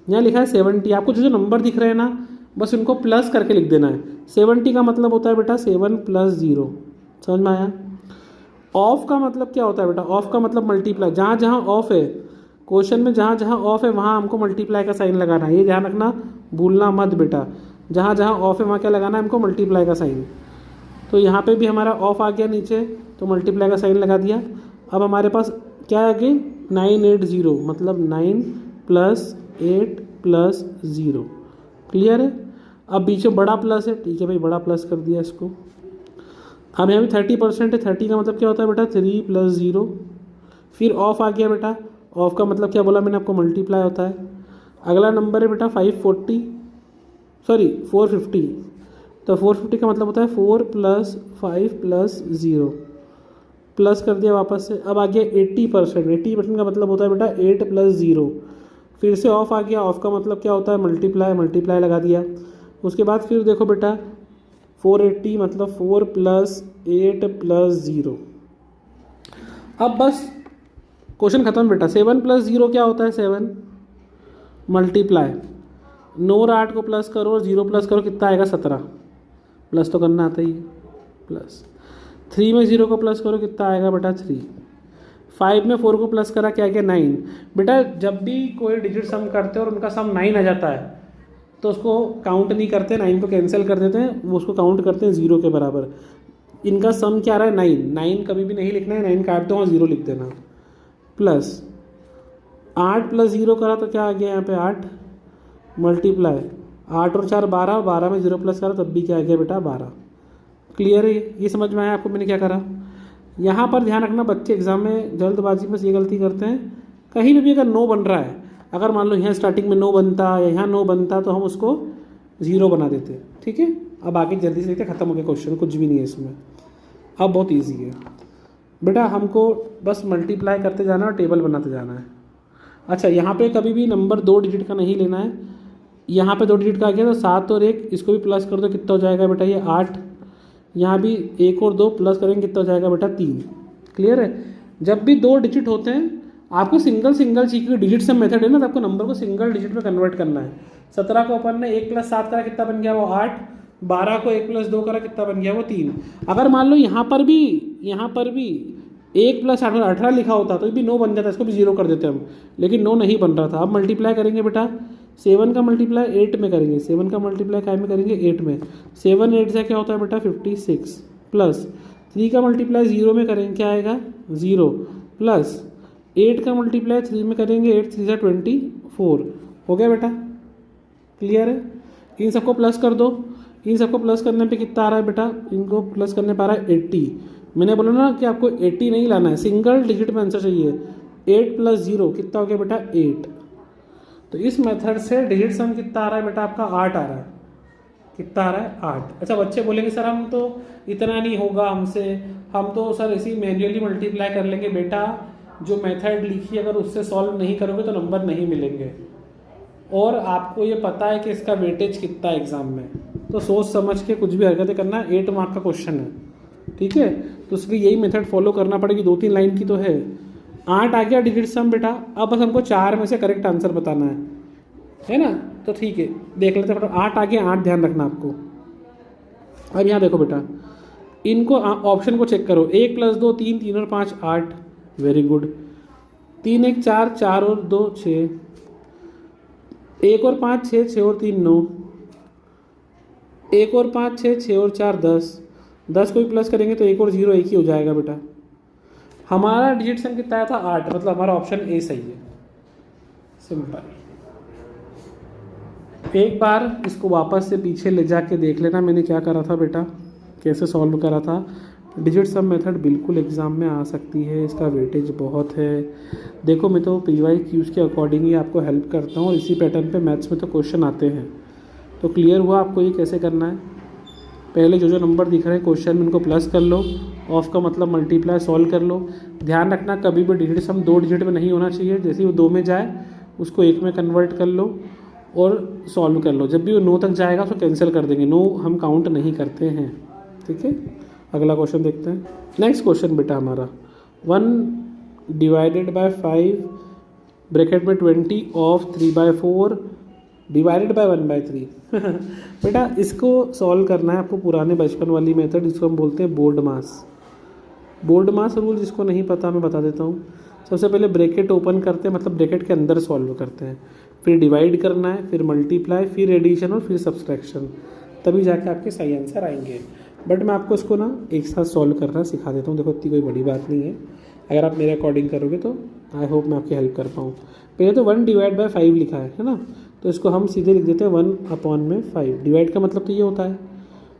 यहाँ लिखा है 70। आपको जो नंबर दिख रहे हैं ना, बस इनको प्लस करके लिख देना है। 70 का मतलब होता है बेटा 7 + 0। समझ में आया? ऑफ का मतलब क्या होता है बेटा? ऑफ का मतलब मल्टीप्लाई। जहाँ जहाँ ऑफ है क्वेश्चन में, जहाँ जहाँ ऑफ है वहाँ हमको मल्टीप्लाई का साइन लगाना है। ये ध्यान रखना, भूलना मत बेटा। जहाँ जहाँ ऑफ है वहाँ क्या लगाना है हमको? मल्टीप्लाई का साइन। तो यहाँ पे भी हमारा ऑफ आ गया नीचे, तो मल्टीप्लाई का साइन लगा दिया। अब हमारे पास क्या है आगे? 980, मतलब 9 + 8 + 0। क्लियर है? अब बीच में बड़ा प्लस है, ठीक है भाई, बड़ा प्लस कर दिया इसको। अब यहाँ भी 30% है। 30 का मतलब क्या होता है बेटा? 3 + 0। फिर ऑफ आ गया बेटा। ऑफ का मतलब क्या बोला मैंने आपको? मल्टीप्लाई होता है। अगला नंबर है बेटा 450। तो 450 का मतलब होता है 4 + 5 + 0। प्लस कर दिया वापस से। अब आ गया 80%। 80% का मतलब होता है बेटा 8 + 0। फिर से ऑफ आ गया। ऑफ का मतलब क्या होता है? मल्टीप्लाई लगा दिया। उसके बाद फिर देखो बेटा 480 मतलब 4 + 8 + 0। अब बस क्वेश्चन खत्म बेटा। 7 + 0 क्या होता है? 7 मल्टीप्लाई 9 और 8 को प्लस करो और 0 प्लस करो, कितना आएगा? 17। प्लस तो करना आता ही है। प्लस 3 में 0 को प्लस करो, कितना आएगा बेटा? 3। 5 में 4 को प्लस करा, क्या गया? 9। बेटा जब भी कोई डिजिट सम करते हैं और उनका सम 9 आ जाता है, तो उसको काउंट नहीं करते, 9 को कैंसिल कर देते हैं, वो उसको काउंट करते हैं 0 के बराबर। इनका सम क्या आ रहा है? 9। 9 कभी भी नहीं लिखना है, 9 काट दो और 0 लिख देना। प्लस 8 + 0 करा तो क्या आ गया यहाँ पे? 8 मल्टीप्लाई 8 और 4 12, 12 में 0 प्लस करा तब भी क्या आ गया बेटा? 12। क्लियर है? ये समझ में आया आपको मैंने क्या करा? यहाँ पर ध्यान रखना, बच्चे एग्जाम में जल्दबाजी में ये गलती करते हैं। कहीं भी अगर 9 बन रहा है, अगर मान लो यहाँ स्टार्टिंग में 9 बनता या यहाँ 9 बनता, तो हम उसको 0 बना देते। ठीक है? अब आगे जल्दी से देखते, खत्म हो गया क्वेश्चन, कुछ भी नहीं है इसमें। अब बहुत ईजी है बेटा, हमको बस मल्टीप्लाई करते जाना और टेबल बनाते जाना है। अच्छा, यहाँ पे कभी भी नंबर 2 डिजिट का नहीं लेना है। यहाँ पे 2 डिजिट का आ गया तो 7 और 1 इसको भी प्लस कर दो, कितना हो जाएगा बेटा? ये 8। यहाँ भी 1 और 2 प्लस करेंगे, कितना हो जाएगा बेटा? 3। क्लियर है? जब भी 2 डिजिट होते हैं आपको सिंगल सिंगल चीज की डिजिट सम मेथड है ना, तो आपको नंबर को सिंगल डिजिट में कन्वर्ट करना है। 17 को अपन ने 1+7 करा, कितना बन गया वो 8। 12 को 1+2 करा, कितना बन गया वो 3। अगर मान लो यहाँ पर भी 1+8 18 लिखा होता तो भी 9 बन जाता, इसको भी 0 कर देते हम, लेकिन 9 नहीं बन रहा था। अब मल्टीप्लाई करेंगे बेटा, 7 का मल्टीप्लाई 8 में करेंगे, 7 का मल्टीप्लाई काय में करेंगे 8 में। 7 8 से क्या होता है बेटा 56, प्लस 3 का मल्टीप्लाई 0 में करेंगे, क्या आएगा 0, प्लस 8 का मल्टीप्लाई 3 में करेंगे, 8 3 24। हो गया बेटा, क्लियर है। इन सबको प्लस कर दो, इन सबको प्लस करने पे कितना आ रहा है बेटा, इनको प्लस करने पर आ रहा है 80। मैंने बोला ना कि आपको 80 नहीं लाना है, सिंगल डिजिट में आंसर चाहिए। 8 + 0 कितना हो गया बेटा 8। तो इस मेथड से डिजिट सम कितना आ रहा है बेटा आपका 8 आ रहा है। कितना आ रहा है 8। अच्छा बच्चे बोलेंगे सर हम तो इतना नहीं होगा हमसे, हम तो सर इसी मैन्युअली मल्टीप्लाई कर लेंगे। बेटा जो मेथड लिखी अगर उससे सॉल्व नहीं करोगे तो नंबर नहीं मिलेंगे, और आपको ये पता है कि इसका वेटेज कितना है एग्जाम में, तो सोच समझ के कुछ भी हरकतें करना। 8 मार्क का क्वेश्चन है, ठीक है, तो इसलिए यही मेथड फॉलो करना पड़ेगी। 2-3 लाइन की तो है। 8 आ गया डिजिट सम बेटा, अब बस हमको 4 में से करेक्ट आंसर बताना है ना, तो ठीक है देख लेते हैं। 8 आ गया, 8 ध्यान रखना आपको। अब यहाँ देखो बेटा, इनको ऑप्शन को चेक करो। 1 + 2 3, 3 और 5 8, वेरी गुड। 3 1 4, 4 और 2 6, 1 और 5 6, 6 और 3 9, 1 और 5 6, 6 और 4 10। 10 को भी प्लस करेंगे तो 1 और 0 1 ही हो जाएगा बेटा। हमारा डिजिट सम कितना आया था 8, मतलब हमारा ऑप्शन ए सही है, सिंपल। एक बार इसको वापस से पीछे ले जाके देख लेना मैंने क्या करा था बेटा, कैसे सॉल्व करा था। डिजिट सम मेथड बिल्कुल एग्ज़ाम में आ सकती है, इसका वेटेज बहुत है। देखो मैं तो PYQs के अकॉर्डिंग ही आपको हेल्प करता हूँ, और इसी पैटर्न पे मैथ्स में तो क्वेश्चन आते हैं। तो क्लियर हुआ आपको ये कैसे करना है। पहले जो जो नंबर दिख रहे हैं क्वेश्चन में उनको प्लस कर लो, ऑफ का मतलब मल्टीप्लाई सॉल्व कर लो। ध्यान रखना कभी भी डिजिट सम 2 डिजिट में नहीं होना चाहिए, जैसे ही वो 2 में जाए उसको 1 में कन्वर्ट कर लो और सॉल्व कर लो। जब भी वो 9 तक जाएगा उसको कैंसिल कर देंगे, 9 हम काउंट नहीं करते हैं, ठीक है। अगला क्वेश्चन देखते हैं। नेक्स्ट क्वेश्चन बेटा हमारा 1 / 5 ब्रैकेट में 20 ऑफ 3/4 डिवाइडेड बाय 1/3 बेटा इसको सॉल्व करना है आपको पुराने बचपन वाली मेथड, जिसको हम बोलते हैं बोर्ड मास। बोर्ड मास रूल जिसको नहीं पता मैं बता देता हूँ। सबसे पहले ब्रैकेट ओपन करते हैं, मतलब ब्रैकेट के अंदर सॉल्व करते हैं, फिर डिवाइड करना है, फिर मल्टीप्लाई, फिर एडिशन और फिर सब्सट्रैक्शन, तभी जाके आपके सही आंसर आएंगे। बट मैं आपको इसको ना एक साथ सॉल्व करना सिखा देता हूँ। देखो इतनी कोई बड़ी बात नहीं है, अगर आप मेरे अकॉर्डिंग करोगे तो आई होप मैं आपकी हेल्प कर पाऊँ। पहले तो 1 / 5 लिखा है ना, तो इसको हम सीधे लिख देते हैं 1/5। डिवाइड का मतलब तो ये होता है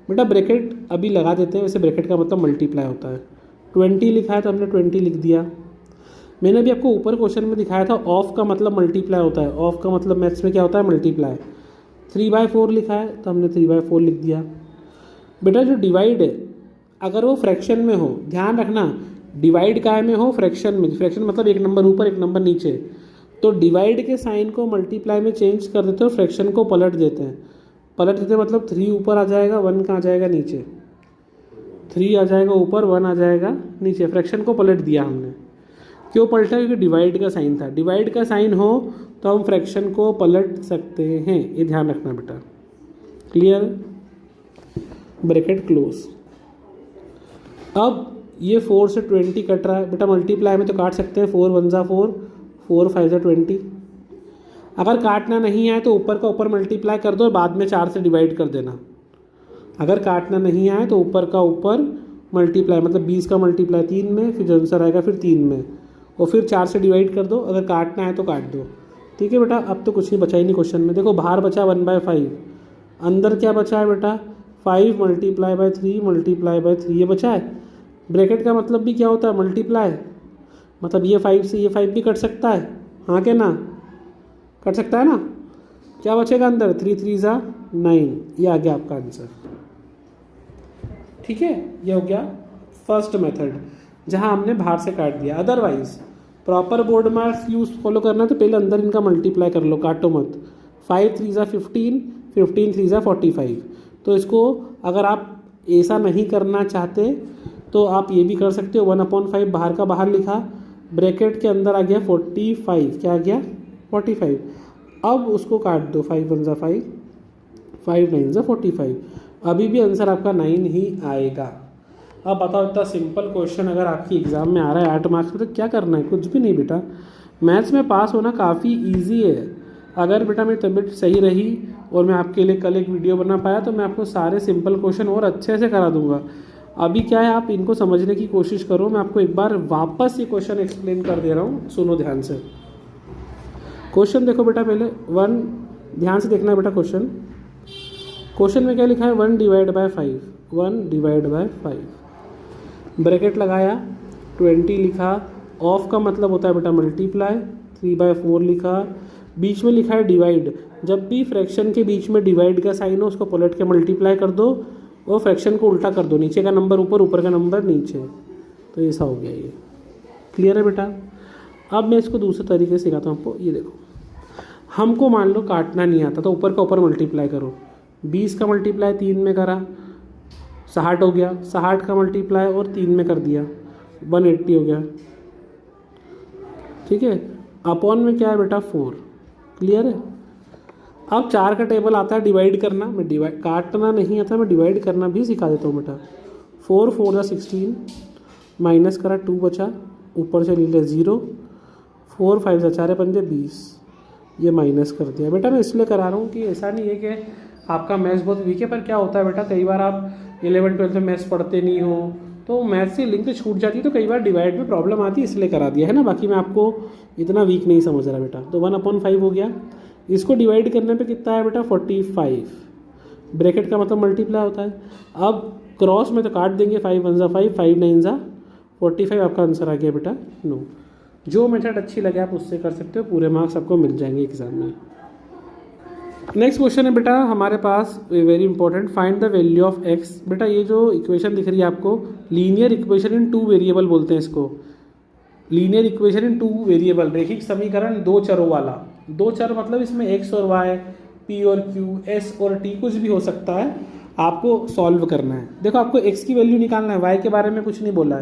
बेटा, ब्रैकेट अभी लगा देते हैं, वैसे ब्रैकेट का मतलब मल्टीप्लाई होता है। 20 लिखा है तो हमने 20 लिख दिया। मैंने अभी आपको ऊपर क्वेश्चन में दिखाया था ऑफ का मतलब मल्टीप्लाई होता है, ऑफ का मतलब मैथ्स में क्या होता है मल्टीप्लाई। 3/4 लिखा है तो हमने 3/4 लिख दिया। बेटा जो डिवाइड है अगर वो फ्रैक्शन में हो, ध्यान रखना डिवाइड काय में हो, फ्रैक्शन में। फ्रैक्शन मतलब एक नंबर ऊपर एक नंबर नीचे, तो डिवाइड के साइन को मल्टीप्लाई में चेंज कर देते हो, फ्रैक्शन को पलट देते हैं। पलट देते हैं मतलब 3 ऊपर आ जाएगा, 1 कहाँ आ जाएगा नीचे, 3 आ जाएगा ऊपर, 1 आ जाएगा नीचे। फ्रैक्शन को पलट दिया हमने, क्यों पलटा, क्योंकि डिवाइड का साइन था। डिवाइड का साइन हो तो हम फ्रैक्शन को पलट सकते हैं, ये ध्यान रखना बेटा, क्लियर। Bracket close. अब ये 4 से 20 कट रहा है बेटा, मल्टीप्लाई में तो काट सकते हैं, 4 1 = 4, 4 5 = 20। अगर काटना नहीं आए तो ऊपर का ऊपर मल्टीप्लाई कर दो और बाद में 4 से डिवाइड कर देना। अगर काटना नहीं आए तो ऊपर का ऊपर मल्टीप्लाई, मतलब 20 का मल्टीप्लाई 3 में, फिर जो आंसर आएगा फिर 3 में, और फिर 4 से डिवाइड कर दो। अगर काटना है तो काट दो, ठीक है बेटा। अब तो कुछ नहीं बचा ही नहीं क्वेश्चन में। देखो बाहर बचा 1/5, अंदर क्या बचा है बेटा 5 × 3 × 3 ये बचा है। ब्रैकेट का मतलब भी क्या होता है मल्टीप्लाई, मतलब ये 5 से ये 5 भी कट सकता है, हाँ के ना, कट सकता है ना। क्या बचेगा अंदर 3 3 = 9, ये आ गया आपका आंसर, ठीक है। ये हो गया फर्स्ट मेथड जहाँ हमने बाहर से काट दिया। Otherwise proper board marks use follow करना तो पहले अंदर इनका मल्टीप्लाई कर लो, काटो मत। 5 3 = 15, 15 3 = 45। तो इसको अगर आप ऐसा नहीं करना चाहते तो आप ये भी कर सकते हो, 1/5 बाहर का बाहर लिखा, ब्रैकेट के अंदर आ गया 45, क्या आ गया 45। अब उसको काट दो, 5 1 5, 5 9 45, अभी भी आंसर आपका 9 ही आएगा। अब बताओ, इतना सिंपल क्वेश्चन अगर आपकी एग्ज़ाम में आ रहा है 8 मार्क्स में, तो क्या करना है? कुछ भी नहीं बेटा, मैथ्स में पास होना काफ़ी ईजी है। अगर बेटा मेरी तबीयत सही रही और मैं आपके लिए कल एक वीडियो बना पाया तो मैं आपको सारे सिंपल क्वेश्चन और अच्छे से करा दूंगा। अभी क्या है, आप इनको समझने की कोशिश करो। मैं आपको एक बार वापस ये क्वेश्चन एक्सप्लेन कर दे रहा हूँ, सुनो ध्यान से। क्वेश्चन देखो बेटा, पहले 1 ध्यान से देखना है बेटा। क्वेश्चन में क्या लिखा है? 1 divide by 5, 1 divide by 5, bracket लगाया, 20 लिखा। ऑफ का मतलब होता है बेटा मल्टीप्लाई, 3/4 लिखा। बीच में लिखा है डिवाइड। जब भी फ्रैक्शन के बीच में डिवाइड का साइन हो उसको पलट के मल्टीप्लाई कर दो, और फ्रैक्शन को उल्टा कर दो, नीचे का नंबर ऊपर, ऊपर का नंबर नीचे। तो ऐसा हो गया ये। क्लियर है बेटा? अब मैं इसको दूसरे तरीके से सिखाता हूँ आपको। ये देखो, हमको मान लो काटना नहीं आता तो ऊपर का ऊपर मल्टीप्लाई करो। 20 का मल्टीप्लाई 3 में करा, 60 हो गया। 60 का मल्टीप्लाई और 3 में कर दिया, 180 हो गया। ठीक है, अपॉन में क्या है बेटा? 4। क्लियर है? अब 4 का टेबल आता है डिवाइड करना। मैं डिवाइड, काटना नहीं आता, मैं डिवाइड करना भी सिखा देता हूँ बेटा। 4 4 16, माइनस करा 2 बचा, ऊपर से ले लिया 0। 4 5 4 5 20, ये माइनस कर दिया। बेटा मैं इसलिए करा रहा हूँ कि ऐसा नहीं है कि आपका मैथ्स बहुत वीक है, पर क्या होता है बेटा, कई बार आप 11 12 में मैथ्स पढ़ते नहीं हो तो मैथ्स से लिंक छूट जाती है, तो कई बार डिवाइड में प्रॉब्लम आती है, इसलिए करा दिया है ना। बाकी मैं आपको इतना वीक नहीं समझ रहा बेटा। तो 1/5 हो गया। इसको डिवाइड करने पे कितना है बेटा? 45। ब्रैकेट का मतलब मल्टीप्लाई होता है। अब क्रॉस में तो काट देंगे, 5 1 5, 5 9 45। आपका आंसर आ गया बेटा 9। जो मेथड अच्छी लगे आप उससे कर सकते हो, पूरे मार्क्स आपको मिल जाएंगे एग्जाम में। नेक्स्ट क्वेश्चन है बेटा हमारे पास, very important, find the value of x. बेटा ये जो इक्वेशन दिख रही है आपको, लीनियर इक्वेशन इन 2 वेरिएबल बोलते हैं इसको। लीनियर इक्वेशन इन 2 वेरिएबल, रैखिक समीकरण 2 चरों वाला। 2 चर मतलब इसमें एक्स और वाई, पी और क्यू, एस और टी, कुछ भी हो सकता है। आपको सॉल्व करना है। देखो आपको एक्स की वैल्यू निकालना है, वाई के बारे में कुछ नहीं बोला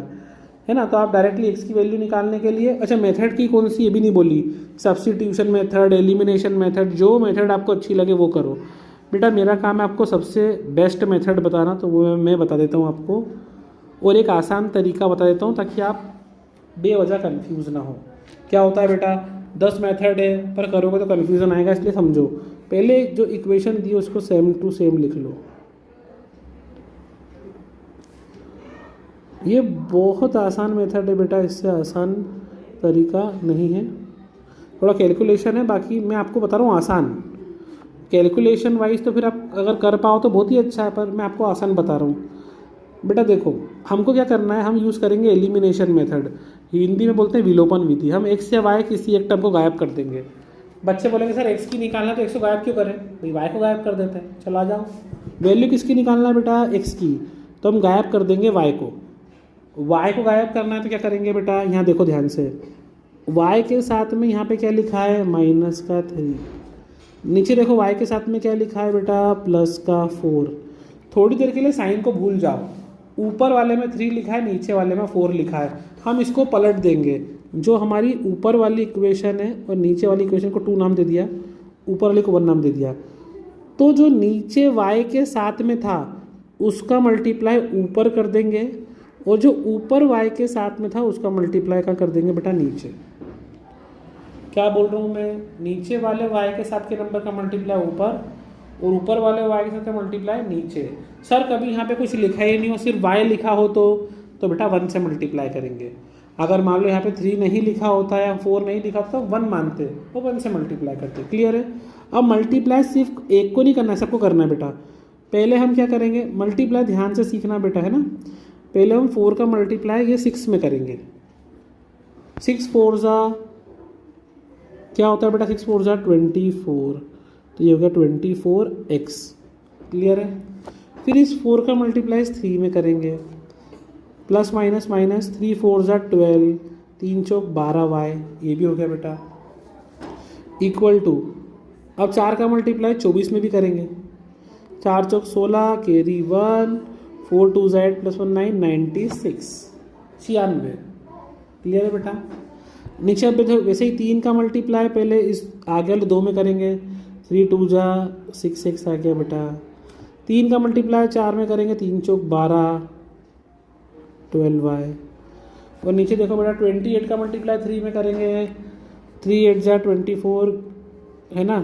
है ना। तो आप डायरेक्टली एक्स की वैल्यू निकालने के लिए, अच्छा मेथड की कौन सी ये भी नहीं बोली, सब्स्टिट्यूशन मेथड, एलिमिनेशन मेथड, जो मेथड आपको अच्छी लगे वो करो। बेटा मेरा काम है आपको सबसे बेस्ट मेथड बताना, तो वो मैं बता देता हूँ आपको, और एक आसान तरीका बता देता हूँ ताकि आप बेवजह कन्फ्यूज़ ना हो। क्या होता है बेटा, 10 मेथड है पर करोगे तो कन्फ्यूज़न आएगा, इसलिए समझो। पहले जो इक्वेशन दी उसको सेम टू सेम लिख लो। ये बहुत आसान मेथड है बेटा, इससे आसान तरीका नहीं है। थोड़ा कैलकुलेशन है, बाकी मैं आपको बता रहा हूँ आसान। कैलकुलेशन वाइज तो फिर आप अगर कर पाओ तो बहुत ही अच्छा है, पर मैं आपको आसान बता रहा हूँ। बेटा देखो, हमको क्या करना है, हम यूज़ करेंगे एलिमिनेशन मेथड, हिंदी में बोलते हैं विलोपन विधि। हम एक्स या वाई किसी एक टर्म को गायब कर देंगे। बच्चे बोलेंगे सर एक्स की निकालना है तो एक्स को गायब क्यों करें, भाई वाई को गायब कर देते हैं, चलो आ जाओ। वैल्यू किसकी निकालना है बेटा? एक्स की, तो हम गायब कर देंगे वाई को। वाई को गायब करना है तो क्या करेंगे बेटा, यहाँ देखो ध्यान से, वाई के साथ में यहाँ पे क्या लिखा है? -3। नीचे देखो वाई के साथ में क्या लिखा है बेटा? +4। थोड़ी देर के लिए साइन को भूल जाओ, ऊपर वाले में 3 लिखा है, नीचे वाले में 4 लिखा है। हम इसको पलट देंगे, जो हमारी ऊपर वाली इक्वेशन है और नीचे वाली इक्वेशन को 2 नाम दे दिया, ऊपर वाले को 1 नाम दे दिया। तो जो नीचे y के साथ में था उसका मल्टीप्लाई ऊपर कर देंगे, और जो ऊपर y के साथ में था उसका मल्टीप्लाई का कर देंगे बेटा नीचे। क्या बोल रहा हूँ मैं? नीचे वाले y के साथ के नंबर का मल्टीप्लाई ऊपर, और ऊपर वाले y के साथ का मल्टीप्लाई नीचे। सर कभी यहाँ पे कुछ लिखा ही नहीं हो, सिर्फ y लिखा हो तो बेटा 1 से मल्टीप्लाई करेंगे। अगर मान लो यहाँ पे 3 नहीं लिखा होता या 4 नहीं लिखा होता तो 1 मानते, वो 1 से मल्टीप्लाई करते। क्लियर है? अब मल्टीप्लाई सिर्फ एक को नहीं करना है, सबको करना है बेटा। पहले हम क्या करेंगे, मल्टीप्लाई ध्यान से सीखना बेटा, है ना। पहले हम 4 का मल्टीप्लाई ये 6 में करेंगे। 6 4 क्या होता है बेटा? 6 4 24, तो ये हो गया 24x। क्लियर है? फिर इस 4 का मल्टीप्लाई 3 में करेंगे, प्लस माइनस माइनस, 3 4 12, 3 चौक 12y, ये भी हो गया बेटा। इक्वल टू, अब 4 का मल्टीप्लाई 24 में भी करेंगे, 4 चौक 16, कैरी 1, 4 2 + 1 9, 96, 96। क्लियर है बेटा? नीचे अब देखो वैसे ही 3 का मल्टीप्लाई पहले इस आगे वाले 2 में करेंगे, 3 2 जा 6 6 आ गया बेटा। 3 का मल्टीप्लाई 4 में करेंगे, 3 चौक 12 12y। और नीचे देखो बेटा 28 का मल्टीप्लाई 3 में करेंगे, 3 8 जा 24 है ना,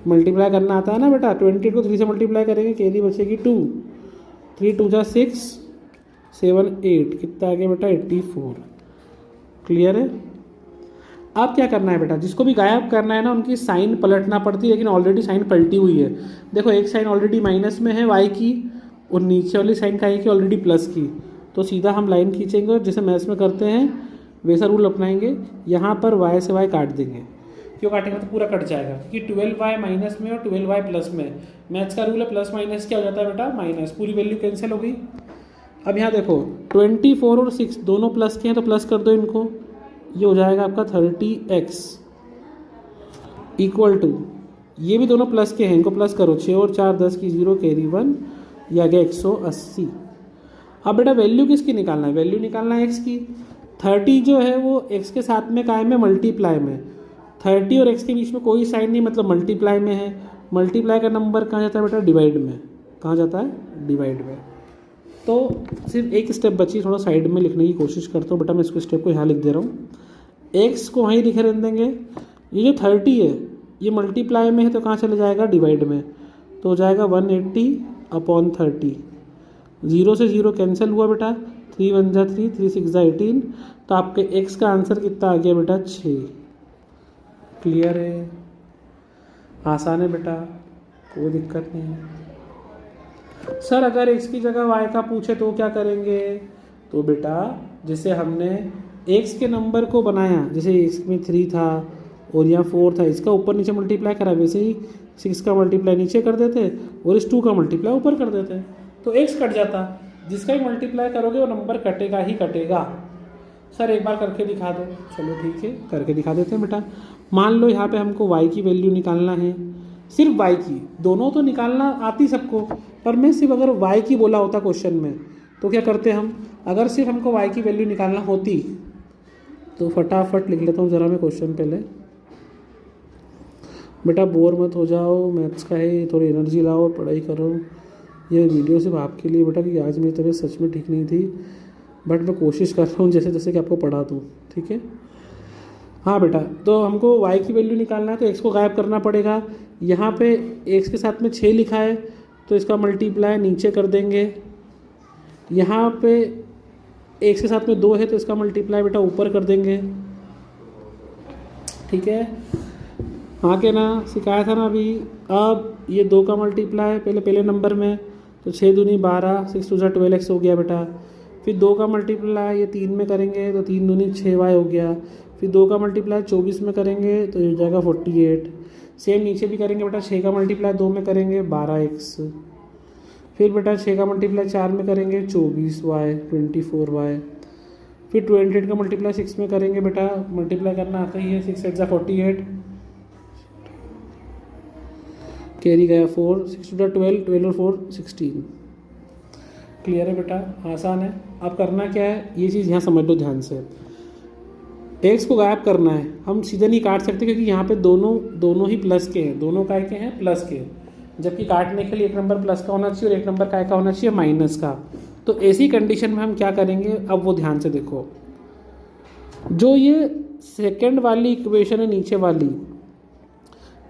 मल्टीप्लाई करना आता है ना बेटा। 28 को 3 से मल्टीप्लाई करेंगे, कैरी बचेगी 2, 3 2 जा 6 7 8, कितना आ गया बेटा 84। क्लियर है। अब क्या करना है बेटा, जिसको भी गायब करना है ना उनकी साइन पलटना पड़ती है, लेकिन ऑलरेडी साइन पलटी हुई है। देखो एक साइन ऑलरेडी माइनस में है y की, और नीचे वाली साइन का है कि ऑलरेडी प्लस की। तो सीधा हम लाइन खींचेंगे और जैसे मैथ्स में करते हैं वैसा रूल अपनाएंगे। यहाँ पर y से y काट देंगे। क्यों काटेंगे, तो पूरा कट जाएगा, क्योंकि 12y माइनस में और 12y प्लस में। मैथ्स का रूल है प्लस माइनस क्या हो जाता है बेटा, माइनस। पूरी वैल्यू कैंसिल हो गई। अब यहाँ देखो 24 और 6 दोनों प्लस के हैं, तो प्लस कर दो इनको, ये हो जाएगा आपका 30x इक्वल टू, ये भी दोनों प्लस के हैं, इनको प्लस करो, 6 और 4 10 की 0 कैरी 1, ये आ गया 180। अब बेटा वैल्यू किसकी निकालना है, वैल्यू निकालना है x की। 30 जो है वो x के साथ में कायम है मल्टीप्लाई में। 30 और x के बीच में कोई साइन नहीं, मतलब मल्टीप्लाई में है। मल्टीप्लाई का नंबर कहाँ जाता है बेटा, डिवाइड में। कहाँ जाता है, डिवाइड में। तो सिर्फ एक स्टेप बची, थोड़ा साइड में लिखने की कोशिश करता हूँ बेटा। मैं इसको स्टेप को यहाँ लिख दे रहा हूँ, x को वहीं लिखे रहने देंगे। ये जो 30 है ये मल्टीप्लाई में है, तो कहाँ चले जाएगा, डिवाइड में। तो हो जाएगा 180/30। 0 से 0 कैंसिल हुआ बेटा, 3 1 जा 3, 3 6 जा 18। तो आपके x का आंसर कितना आ गया बेटा, 6। क्लियर है, आसान है बेटा, कोई दिक्कत नहीं है। सर अगर x की जगह y का पूछे तो क्या करेंगे, तो बेटा जैसे हमने x के नंबर को बनाया, जैसे x में 3 था और यहाँ 4 था, इसका ऊपर नीचे मल्टीप्लाई करा, वैसे ही 6 का मल्टीप्लाई नीचे कर देते और इस 2 का मल्टीप्लाई ऊपर कर देते, तो x कट जाता। जिसका ही मल्टीप्लाई करोगे वो नंबर कटेगा ही कटेगा। सर एक बार करके दिखा दो, चलो ठीक है करके दिखा देते हैं बेटा। मान लो यहाँ पे हमको y की वैल्यू निकालना है, सिर्फ y की, दोनों तो निकालना आती सबको, पर मैं सिर्फ अगर y की बोला होता क्वेश्चन में तो क्या करते हम, अगर सिर्फ हमको y की वैल्यू निकालना होती तो फटाफट लिख लेता हूँ ज़रा मैं क्वेश्चन पहले। बेटा बोर मत हो जाओ, मैथ्स का है, थोड़ी एनर्जी लाओ और पढ़ाई करो। ये वीडियो सिर्फ आपके लिए बेटा, क्योंकि आज मेरी तबीयत सच में ठीक नहीं थी, बट मैं कोशिश कर रहा हूँ जैसे जैसे कि आपको पढ़ा दूँ, ठीक है। हाँ बेटा, तो हमको y की वैल्यू निकालना है तो x को गायब करना पड़ेगा। यहाँ पे x के साथ में 6 लिखा है तो इसका मल्टीप्लाई नीचे कर देंगे। यहाँ पे x के साथ में 2 है तो इसका मल्टीप्लाई बेटा ऊपर कर देंगे, ठीक है। हाँ के ना, सिखाया था ना अभी। अब ये 2 का मल्टीप्लाई पहले नंबर में, तो 6 दूनी 12, 6 2 12x हो गया बेटा। फिर 2 का मल्टीप्लाई ये 3 में करेंगे तो 3 दूनी 6y हो गया। फिर 2 का मल्टीप्लाई 24 में करेंगे तो ये हो जाएगा 48। सेम नीचे भी करेंगे बेटा, 6 का मल्टीप्लाई 2 में करेंगे 12x। फिर बेटा 6 का मल्टीप्लाई 4 में करेंगे 24y 24y। फिर 28 का मल्टीप्लाई 6 में करेंगे बेटा, मल्टीप्लाई करना आता ही है, 6 8 जा 48, कैरी गया 4, 6 2 12, 12 और 4 16। क्लियर है बेटा, आसान है। अब करना क्या है, ये चीज़ यहाँ समझ लो ध्यान से। x को गायब करना है, हम सीधे नहीं काट सकते क्योंकि यहाँ पे दोनों ही प्लस के हैं, दोनों काय के हैं प्लस के, जबकि काटने के लिए एक नंबर प्लस का होना चाहिए और एक नंबर काय का होना चाहिए माइनस का। तो ऐसी कंडीशन में हम क्या करेंगे, अब वो ध्यान से देखो। जो ये सेकेंड वाली इक्वेशन है नीचे वाली,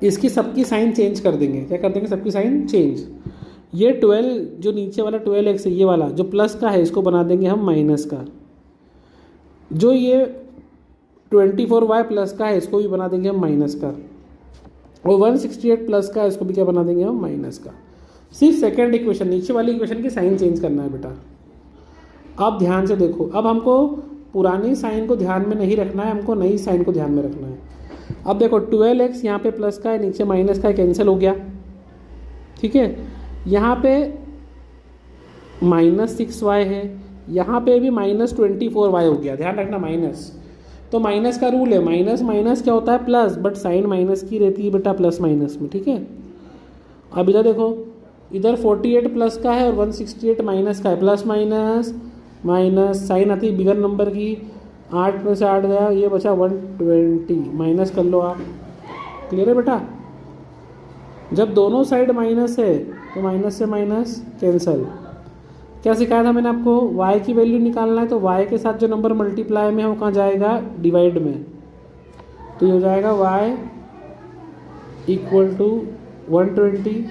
इसकी सबकी साइन चेंज कर देंगे। क्या कर देंगे, सबकी साइन चेंज। ये 12 जो नीचे वाला 12x है, ये वाला जो प्लस का है इसको बना देंगे हम माइनस का। जो ये 24y प्लस का है इसको भी बना देंगे हम माइनस का। और 168 प्लस का है इसको भी क्या बना देंगे हम, माइनस का। सिर्फ सेकेंड इक्वेशन, नीचे वाली इक्वेशन की साइन चेंज करना है बेटा। अब ध्यान से देखो, अब हमको पुरानी साइन को ध्यान में नहीं रखना है, हमको नई साइन को ध्यान में रखना है। अब देखो 12x यहाँ पे प्लस का है, नीचे माइनस का है, कैंसिल हो गया, ठीक है। यहाँ पे -6y है, यहाँ पे भी -24y हो गया, ध्यान रखना माइनस। तो माइनस का रूल है, माइनस माइनस क्या होता है, प्लस, बट साइन माइनस की रहती है बेटा प्लस माइनस में, ठीक है। अब इधर देखो, इधर 48 प्लस का है और 168 माइनस का है, प्लस माइनस माइनस, साइन आती है बिगर नंबर की, 8 में से 8 गया, ये बचा 120, माइनस कर लो आप। क्लियर है बेटा? जब दोनों साइड माइनस है तो माइनस से माइनस कैंसल। क्या सिखाया था मैंने आपको? y की वैल्यू निकालना है तो y के साथ जो नंबर मल्टीप्लाई में है वो कहाँ जाएगा? डिवाइड में। तो ये हो जाएगा y इक्वल टू 120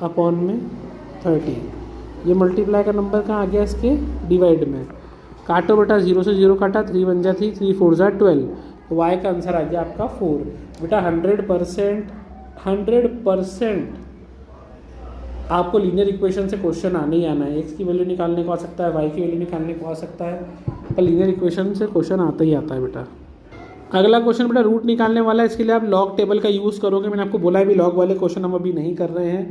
अपॉन में 30। ये मल्टीप्लाई का नंबर कहाँ आ गया? इसके डिवाइड में। काटो बेटा, 0 से 0 काटा, 3 1 जा 3, 3 4 जा 12। तो y का आंसर आ गया आपका 4। बेटा 100% आपको लीनियर इक्वेशन से क्वेश्चन आने ही आना है। x की वैल्यू निकालने को आ सकता है, y की वैल्यू निकालने को आ सकता है, पर लीनियर इक्वेशन से क्वेश्चन आता ही आता है बेटा। अगला क्वेश्चन बेटा रूट निकालने वाला है। इसके लिए आप लॉग टेबल का यूज़ करोगे। मैंने आपको बोला है भी लॉग वाले क्वेश्चन हम अभी नहीं कर रहे हैं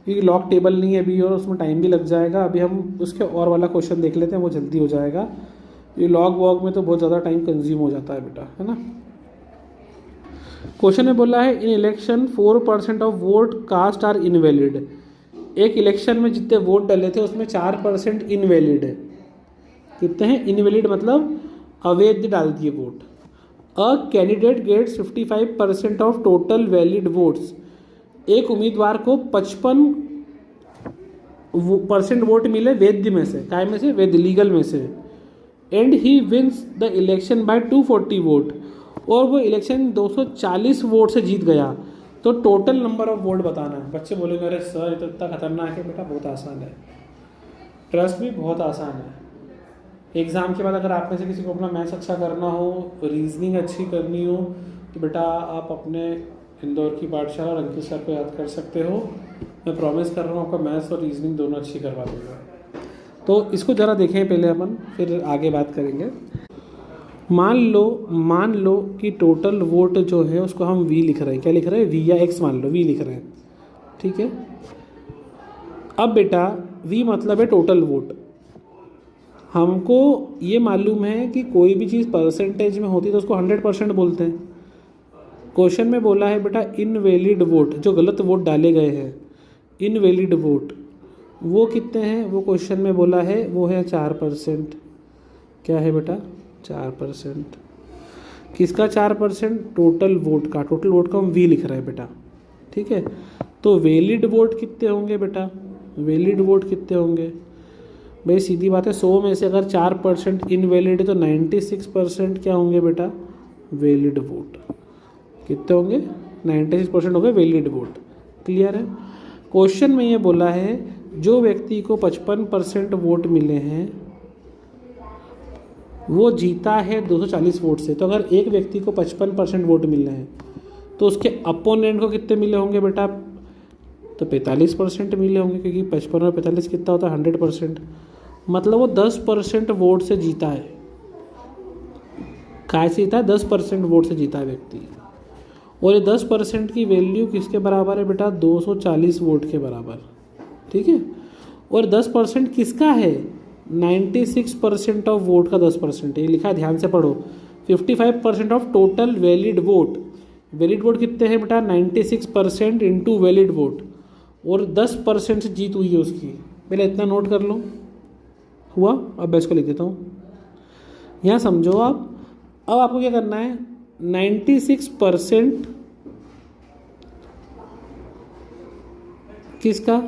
क्योंकि लॉग टेबल नहीं है अभी और उसमें टाइम भी लग जाएगा। अभी हम उसके और वाला क्वेश्चन देख लेते हैं, वो जल्दी हो जाएगा। ये लॉग वॉग में तो बहुत ज़्यादा टाइम कंज्यूम हो जाता है बेटा, है ना। क्वेश्चन में बोला है in election 4% of vote cast are invalid. एक इलेक्शन में जितने वोट डले थे उसमें 4% इनवैलिड है। कितने हैं? इनवैलिड मतलब अवैध डाल दिए vote. A candidate gets 55% of total valid votes. एक उम्मीदवार को 55% वोट मिले वैध में से, काय में से? वैध, लीगल में से। And he wins the election by 240 vote, और वो इलेक्शन 240 वोट से जीत गया। तो टोटल नंबर ऑफ वोट बताना है। बच्चे बोलेंगे अरे सर ये तो इतना खतरनाक है। बेटा बहुत आसान है, ट्रस्ट भी बहुत आसान है। एग्ज़ाम के बाद अगर आप में से किसी को अपना मैथ्स अच्छा करना हो, रीजनिंग अच्छी करनी हो, तो बेटा आप अपने इंदौर की पाठशाला और अंकित सर को याद कर सकते हो। मैं प्रॉमिस कर रहा हूँ आपका मैथ्स और रीजनिंग दोनों अच्छी करवा दूँगा। तो इसको ज़रा देखें पहले अपन, फिर आगे बात करेंगे। मान लो कि टोटल वोट जो है उसको हम v लिख रहे हैं। क्या लिख रहे हैं? v या x मान लो, v लिख रहे हैं, ठीक है। अब बेटा v मतलब है टोटल वोट। हमको ये मालूम है कि कोई भी चीज़ परसेंटेज में होती है तो उसको 100% बोलते हैं। क्वेश्चन में बोला है बेटा इनवैलिड वोट, जो गलत वोट डाले गए हैं, इनवैलिड वोट वो कितने हैं? वो क्वेश्चन में बोला है वो है 4%। क्या है बेटा? 4%। किसका 4%? टोटल वोट का। टोटल वोट का हम वी लिख रहे हैं बेटा, ठीक है। तो वैलिड वोट कितने होंगे बेटा? वैलिड वोट कितने होंगे भाई? सीधी बात है, 100 में से अगर 4% इनवैलिड है तो 96% क्या होंगे बेटा? Valid vote. कितने होंगे? 96% होंगे वैलिड वोट। क्लियर है? क्वेश्चन में ये बोला है जो व्यक्ति को 55% वोट मिले हैं वो जीता है 240 वोट से। तो अगर एक व्यक्ति को 55% वोट मिल रहे हैं तो उसके अपोनेंट को कितने मिले होंगे बेटा? तो 45% मिले होंगे, क्योंकि 55 और 45 कितना होता है? 100%। मतलब वो 10% वोट से जीता है। काय से जीता है? 10% वोट से जीता है व्यक्ति। और ये 10% की वैल्यू किसके बराबर है बेटा? 240 वोट के बराबर, ठीक है। और 10% किसका है? 96% ऑफ वोट का 10%। ये लिखा है, ध्यान से पढ़ो। 55% of total valid vote. Valid vote कितने हैं बेटा? 96% इंटू वैलिड वोट, और 10% से जीत हुई है उसकी। पहले इतना नोट कर लो, हुआ? अब मैं इसको लिख देता हूँ, यहाँ समझो आप। अब आपको क्या करना है? 96% किसका?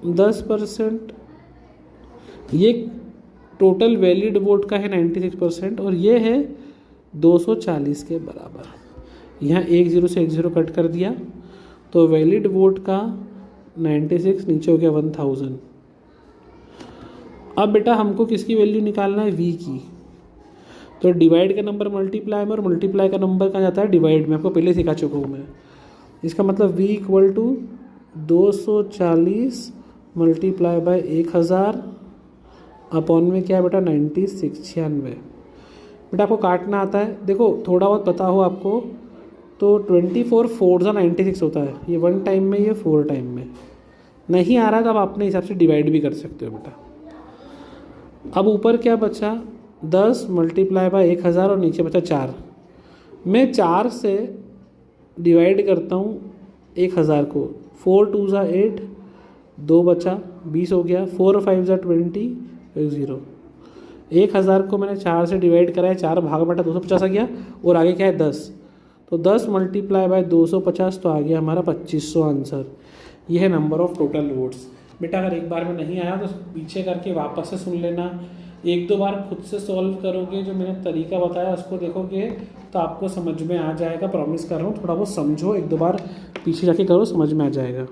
10%। ये टोटल वैलिड वोट का है 96%, और ये है 240 के बराबर। यहाँ 10 से 10 कट कर दिया तो वैलिड वोट का 96 नीचे हो गया 1000। अब बेटा हमको किसकी वैल्यू निकालना है? v की। तो डिवाइड का नंबर मल्टीप्लाई में, और मल्टीप्लाई का नंबर कहाँ जाता है? डिवाइड में। आपको पहले सिखा चुका हूँ मैं। इसका मतलब v equal to 240 multiply by 1000 upon में क्या है बेटा? 96 बेटा आपको काटना आता है? देखो थोड़ा बहुत पता हो आपको तो 24 4 96 होता है। ये 1 टाइम में, ये 4 टाइम में। नहीं आ रहा तो आप अपने हिसाब से डिवाइड भी कर सकते हो बेटा। अब ऊपर क्या बचा? 10 मल्टीप्लाई बाय 1000 और नीचे बचा 4। मैं 4 से डिवाइड करता हूँ 1000 को। 4 2 8, 2 बचा 20 हो गया। 4 5 20, 0। 1000 को मैंने 4 से डिवाइड करा है, 4 भाग बटा 250 आ गया, और आगे क्या है 10, तो 10 मल्टीप्लाई बाय 250 तो आ गया हमारा 2500 आंसर। ये है नंबर ऑफ टोटल वोट्स। बेटा अगर एक बार में नहीं आया तो पीछे करके वापस से सुन लेना, एक दो बार खुद से सॉल्व करोगे, जो मैंने तरीका बताया उसको देखोगे तो आपको समझ में आ जाएगा, प्रॉमिस कर रहा हूँ। थोड़ा बहुत समझो, एक दो बार पीछे जाके करो, समझ में आ जाएगा।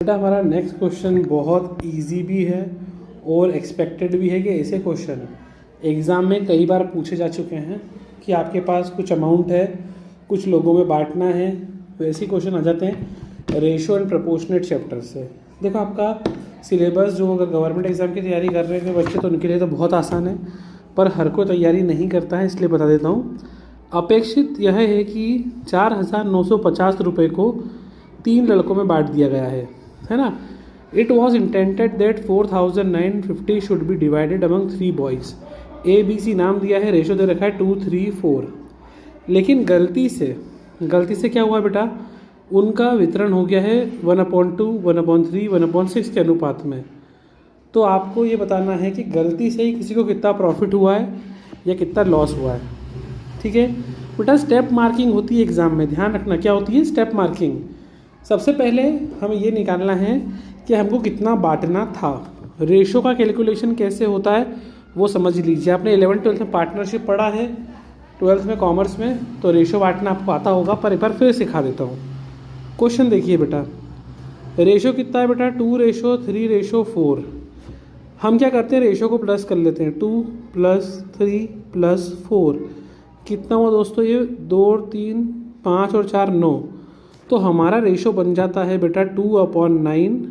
बेटा हमारा नेक्स्ट क्वेश्चन बहुत इजी भी है और एक्सपेक्टेड भी है कि ऐसे क्वेश्चन एग्ज़ाम में कई बार पूछे जा चुके हैं कि आपके पास कुछ अमाउंट है, कुछ लोगों में बांटना है, वैसे क्वेश्चन आ जाते हैं रेशो एंड प्रोपोर्शनेट चैप्टर से। देखो आपका सिलेबस जो अगर गवर्नमेंट एग्ज़ाम की तैयारी कर रहे हैं बच्चे तो उनके लिए तो बहुत आसान है, पर हर कोई तैयारी नहीं करता है, इसलिए बता देता हूँ। अपेक्षित यह है कि 4950 रुपये को 3 लड़कों में बांट दिया गया है ना। It was intended that 4950 should be divided among 3 boys. ABC नाम दिया है, रेशो दे रखा है 2, 3, 4, लेकिन गलती से क्या हुआ बेटा, उनका वितरण हो गया है 1/2, 1/3, 1/6 के अनुपात में। तो आपको ये बताना है कि गलती से ही किसी को कितना प्रॉफिट हुआ है या कितना लॉस हुआ है, ठीक है बेटा। स्टेप मार्किंग होती है एग्ज़ाम में, ध्यान रखना क्या होती है स्टेप मार्किंग। सबसे पहले हमें ये निकालना है कि हमको कितना बांटना था। रेशो का कैलकुलेशन कैसे होता है वो समझ लीजिए। आपने 11th-12th में पार्टनरशिप पढ़ा है, 12th में कॉमर्स में, तो रेशो बांटना आपको आता होगा, पर एक बार फिर सिखा देता हूँ। क्वेश्चन देखिए बेटा, रेशो कितना है बेटा 2:3:4। हम क्या करते हैं रेशो को प्लस कर लेते हैं, 2 + 3 + 4 कितना हुआ दोस्तों, ये 2, 3, 5 और 4 9। तो हमारा रेशो बन जाता है बेटा 2/9,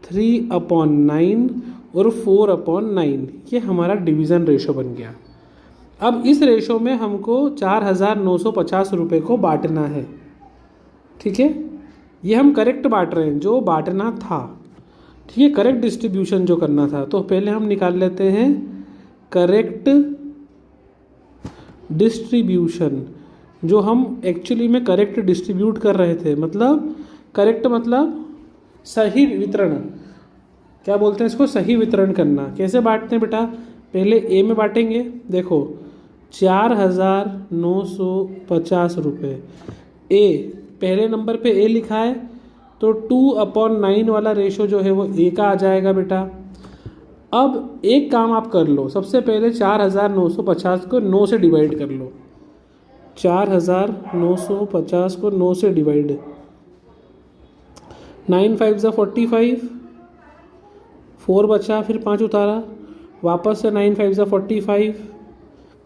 3/9 और 4/9। ये हमारा डिवीज़न रेशो बन गया। अब इस रेशो में हमको 4950 रुपये को बांटना है, ठीक है। ये हम करेक्ट बांट रहे हैं, जो बांटना था, ठीक है, करेक्ट डिस्ट्रीब्यूशन जो करना था। तो पहले हम निकाल लेते हैं करेक्ट डिस्ट्रीब्यूशन, जो हम एक्चुअली में करेक्ट डिस्ट्रीब्यूट कर रहे थे, मतलब करेक्ट मतलब सही वितरण, क्या बोलते हैं इसको, सही वितरण करना। कैसे बांटते हैं बेटा, पहले ए में बांटेंगे। देखो 4950 रुपये, ए पहले नंबर पे ए लिखा है, तो 2/9 वाला रेशो जो है वो ए का आ जाएगा बेटा। अब एक काम आप कर लो, सबसे पहले 4950 को 9 से डिवाइड कर लो। 4950 को 9 से डिवाइड, 9 5 ज़ा 45, 4 बचा, फिर 5 उतारा, वापस से 9 5 ज़ा 45,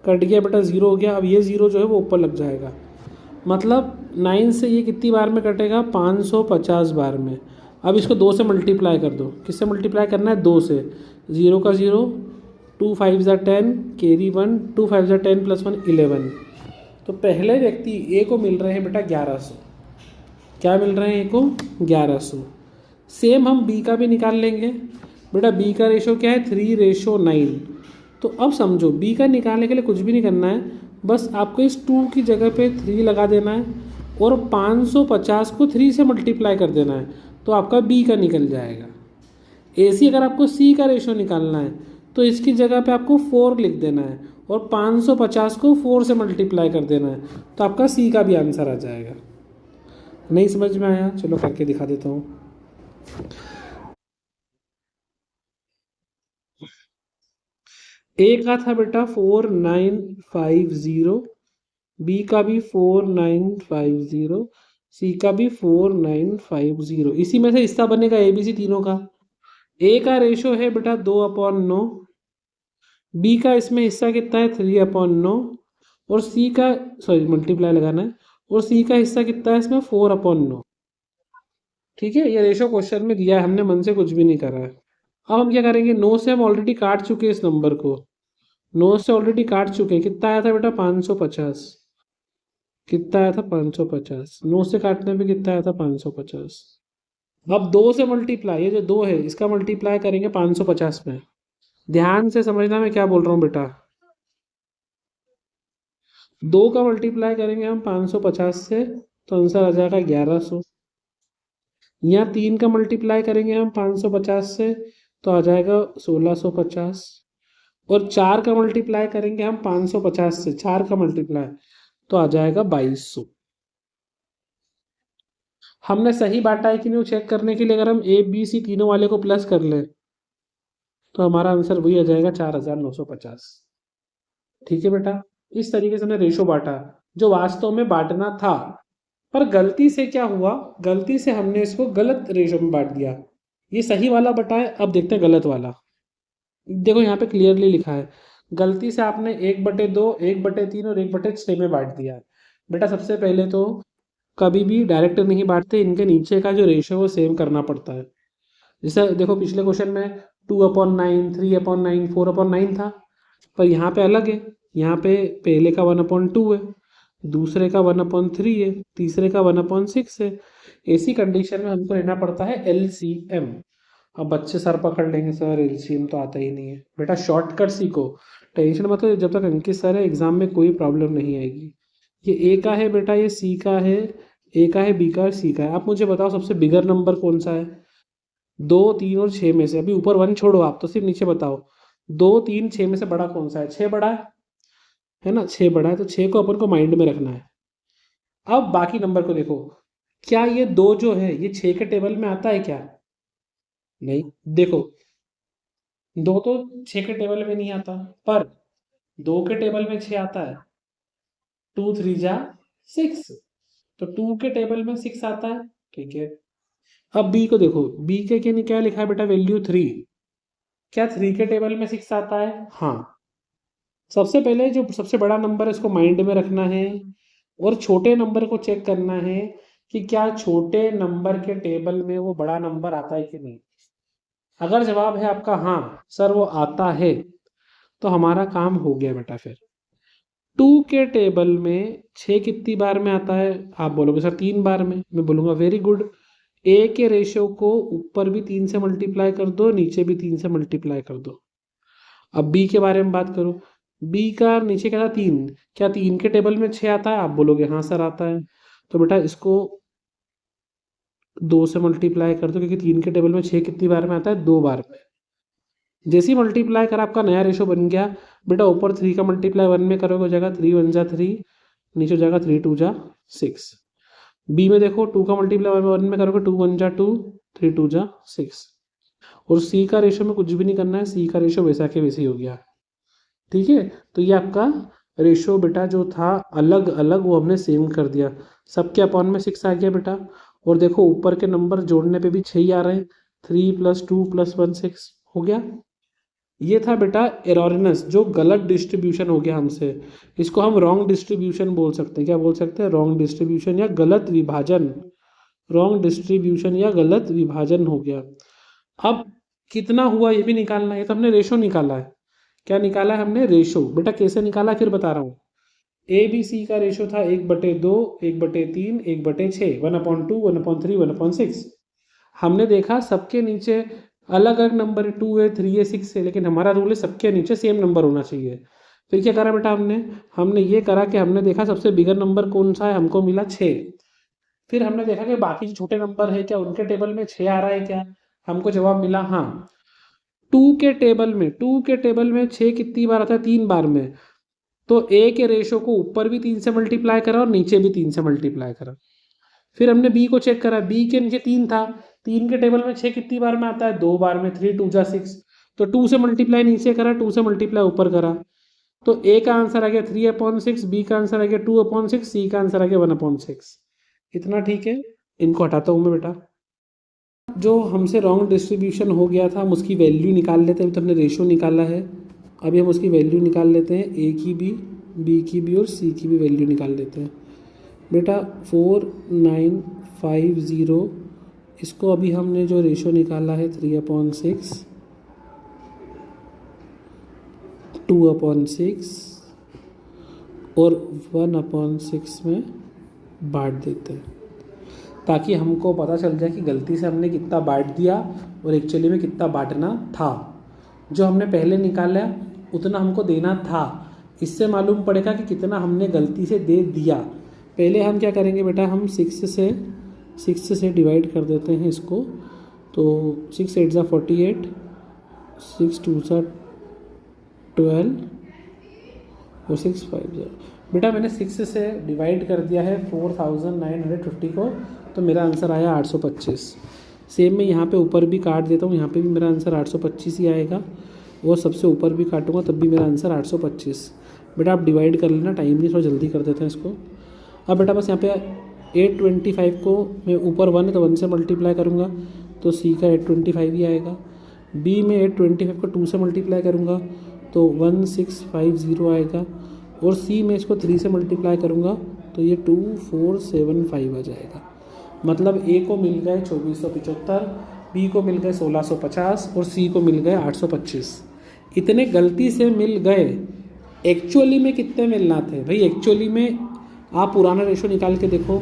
कट गया बेटा, 0 हो गया। अब ये 0 जो है वो ऊपर लग जाएगा, मतलब 9 से ये कितनी बार में कटेगा, 550 बार में। अब इसको 2 से मल्टीप्लाई कर दो। किससे मल्टीप्लाई करना है, 2 से। 0 का 0, 2 5 ज़ा 10, कैरी 1, 2 5 ज़ा 10 + 1 11। तो पहले व्यक्ति ए को मिल रहे हैं बेटा 1100। क्या मिल रहे हैं ए को, 1100। सेम हम बी का भी निकाल लेंगे बेटा। बी का रेशो क्या है, 3:9। तो अब समझो बी का निकालने के लिए कुछ भी नहीं करना है, बस आपको इस 2 की जगह पे 3 लगा देना है और 550 को 3 से मल्टीप्लाई कर देना है, तो आपका बी का निकल जाएगा। ऐसी अगर आपको सी का रेशो निकालना है तो इसकी जगह पे आपको 4 लिख देना है और 550 को 4 से मल्टीप्लाई कर देना है, तो आपका सी का भी आंसर आ जाएगा। नहीं समझ में आया, चलो करके दिखा देता हूँ। ए का था बेटा 4950, बी का भी 4950, सी का भी 4950। इसी में से हिस्सा बनेगा ABC तीनों का। ए का रेशो है बेटा 2/9, बी का इसमें हिस्सा कितना है 3/9, और सी का, सॉरी मल्टीप्लाई लगाना है, और सी का हिस्सा कितना है इसमें 4/9। ठीक है, ये रेशो क्वेश्चन में दिया है, हमने मन से कुछ भी नहीं करा है। अब हम क्या करेंगे, 9 से हम ऑलरेडी काट चुके हैं इस नंबर को, 9 से ऑलरेडी काट चुके हैं। कितना आया था बेटा 550, कितना आया था 550, 9 से काटने पे कितना आया था 550। अब 2 से मल्टीप्लाई, ये जो 2 है इसका मल्टीप्लाई करेंगे 550 में। ध्यान से समझना मैं क्या बोल रहा हूँ बेटा, 2 का मल्टीप्लाई करेंगे हम 550 से तो आंसर आ जाएगा 1100। यहाँ 3 का मल्टीप्लाई करेंगे हम 550 से तो आ जाएगा 1650। और 4 का मल्टीप्लाई करेंगे हम 550 से, 4 का मल्टीप्लाई तो आ जाएगा 2200। हमने सही बांटा है कि नहीं वो चेक करने के लिए अगर हम ए बी सी तीनों वाले को प्लस कर लें तो हमारा आंसर वही आ जाएगा 4950। ठीक है बेटा, इस तरीके से हमने रेशो बांटा जो वास्तव में बांटना था, पर गलती से क्या हुआ, गलती से हमने इसको गलत रेशो में बांट दिया। ये सही वाला बटा है, अब देखते हैं गलत वाला। देखो यहाँ पे क्लियरली लिखा है, गलती से आपने 1/2, 1/3 और 1/6 में बांट दिया है। बेटा सबसे पहले तो कभी भी डायरेक्ट नहीं बांटते, इनके नीचे का जो रेशो है वो सेम करना पड़ता है। जैसे देखो पिछले क्वेश्चन में 2/9, 3/9, 4/9 था, पर यहाँ पे अलग है। यहाँ पे पहले का 1/2 है, दूसरे का 1/3 है, तीसरे का 1/6 है। ऐसी कंडीशन में हमको लेना पड़ता है LCM। अब बच्चे सर पकड़ लेंगे, सर LCM तो आता ही नहीं है। बेटा शॉर्टकट सीखो, टेंशन मत लो, जब तक अंकित सर है एग्जाम में कोई प्रॉब्लम नहीं आएगी। ये ए का है बेटा, ये सी का है, ए का है, बी का है, सी का है। आप मुझे बताओ सबसे बिगर नंबर कौन सा है? 2, 3 और 6 में से, अभी ऊपर 1 छोड़ो, आप तो सिर्फ नीचे बताओ। 2, 3, 6 में से बड़ा कौन सा है? 6 बड़ा है ना, 6 बड़ा है, तो 6 को अपन को माइंड में रखना है। अब बाकी नंबर को देखो, क्या ये 2 जो है ये 6 के टेबल में आता है क्या? नहीं। देखो 2 तो 6 के टेबल में नहीं आता, पर 2 के टेबल में 6 आता है। 2 3 जा 6, तो 2 के टेबल में 6 आता है। ठीक है, अब बी को देखो, बी के क्या लिखा है बेटा? वैल्यू 3। क्या 3 के टेबल में 6 आता है? हाँ। सबसे पहले जो सबसे बड़ा नंबर है इसको माइंड में रखना है, और छोटे नंबर को चेक करना है कि क्या छोटे नंबर के टेबल में वो बड़ा नंबर आता है कि नहीं। अगर जवाब है आपका हाँ सर वो आता है, तो हमारा काम हो गया बेटा। फिर 2 के टेबल में 6 कितनी बार में आता है? आप बोलोगे सर 3 बार में, मैं बोलूँगा वेरी गुड। ए के रेशियो को ऊपर भी 3 से मल्टीप्लाई कर दो, नीचे भी 3 से मल्टीप्लाई कर दो। अब बी के बारे में बात करो, बी का नीचे क्या था? 3। क्या 3 के टेबल में 6 आता है? आप बोलोगे हाँ सर आता है, तो बेटा इसको 2 से मल्टीप्लाई कर दो, क्योंकि 3 के टेबल में 6 कितनी बार में आता है? 2 बार में। जैसे ही मल्टीप्लाई कर आपका नया रेशो बन गया बेटा, ऊपर 3 का मल्टीप्लाई 1 में करोगे हो जाएगा 3 1 जा 3, नीचे हो जाएगा 3 2 जा 6। बी में देखो 2 का मल्टीप्लाई 1 में करोगे 2 1 जा 2, 3 2 जा 6। और सी का रेशो में कुछ भी नहीं करना है, सी का रेशो वैसा के वैसे ही हो गया। ठीक है, तो ये आपका रेशो बेटा जो था अलग अलग वो हमने सेम कर दिया, सबके अपॉन में 6 आ गया बेटा। और देखो ऊपर के नंबर जोड़ने पे भी 6 ही आ रहे हैं, 3 + 2 + 1 6 हो गया। ये था बेटा एरोरिनस, जो गलत डिस्ट्रीब्यूशन हो गया हमसे। इसको हम रॉन्ग डिस्ट्रीब्यूशन बोल सकते हैं। क्या बोल सकते हैं? रॉन्ग डिस्ट्रीब्यूशन या गलत विभाजन। रॉन्ग डिस्ट्रीब्यूशन या गलत विभाजन हो गया। अब कितना हुआ ये भी निकालना है, तो हमने रेशो निकाला है। क्या निकाला है हमने? रेशो। बेटा कैसे निकाला फिर बता रहा हूँ। ए बी सी का रेशो था 1/2, 1/3, 1/6, 1/2, 1/3, 1/6। हमने देखा सबके नीचे अलग अलग नंबर है, 2 है, 3 है, 6 है, लेकिन हमारा रूल है सबके नीचे सेम नंबर होना चाहिए। फिर क्या करा बेटा हमने? हमने ये करा कि हमने देखा सबसे बिगर नंबर कौन सा है, हमको मिला 6। फिर हमने देखा कि बाकी जो छोटे नंबर है क्या उनके टेबल में 6 आ रहा है क्या? हमको जवाब मिला हाँ। 2 के टेबल में 6 कितनी बार आता है? 3 बार में। तो ए के रेशो को ऊपर भी 3 से मल्टीप्लाई करा और नीचे भी 3 से मल्टीप्लाई करा। फिर हमने बी को चेक करा, बी के नीचे 3 था, 3 के टेबल में 6 कितनी बार में आता है? 2 बार में, 3 2 जा 6। तो 2 से मल्टीप्लाई नीचे करा, 2 से मल्टीप्लाई ऊपर करा, तो ए का आंसर आ गया 3/6, बी का आंसर आ गया 2/6, सी का आंसर आ गया 1/6। इतना ठीक है, इनको हटाता हूँ मैं बेटा। जो हमसे रॉन्ग डिस्ट्रीब्यूशन हो गया था हम उसकी वैल्यू निकाल लेते हैं। अभी तो हमने रेशो निकाला है, अभी हम उसकी वैल्यू निकाल लेते हैं। ए की भी, बी की भी और सी की भी वैल्यू निकाल लेते हैं बेटा। 4950, इसको अभी हमने जो रेशो निकाला है 3/6, 2/6 और 1/6 में बांट देते हैं, ताकि हमको पता चल जाए कि गलती से हमने कितना बांट दिया और एक्चुअली में कितना बांटना था। जो हमने पहले निकाला उतना हमको देना था, इससे मालूम पड़ेगा कि कितना हमने गलती से दे दिया। पहले हम क्या करेंगे बेटा, हम 6 से डिवाइड कर देते हैं इसको। तो 6 8 जा 48, 6 2 जा 124650। बेटा मैंने 6 से डिवाइड कर दिया है 4950 को, तो मेरा आंसर आया 825। सेम मैं यहाँ पे ऊपर भी काट देता हूँ, यहाँ पे भी मेरा आंसर 825 ही आएगा, और सबसे ऊपर भी काटूंगा तब भी मेरा आंसर 825। बेटा आप डिवाइड कर लेना, टाइम नहीं, थोड़ा जल्दी कर देते हैं इसको। अब बेटा बस यहाँ पे 825 को मैं ऊपर 1 है तो 1 से मल्टीप्लाई करूँगा तो सी का 825 ही आएगा। बी में 825 को 2 से मल्टीप्लाई करूँगा तो 1650 आएगा, और सी में इसको 3 से मल्टीप्लाई करूँगा तो ये 2475 आ जाएगा। मतलब ए को मिल गए 2475, बी को मिल गए 1650 और सी को मिल गए 825। इतने गलती से मिल गए, एक्चुअली में कितने मिलना थे भाई? एक्चुअली में आप पुराना रेशो निकाल के देखो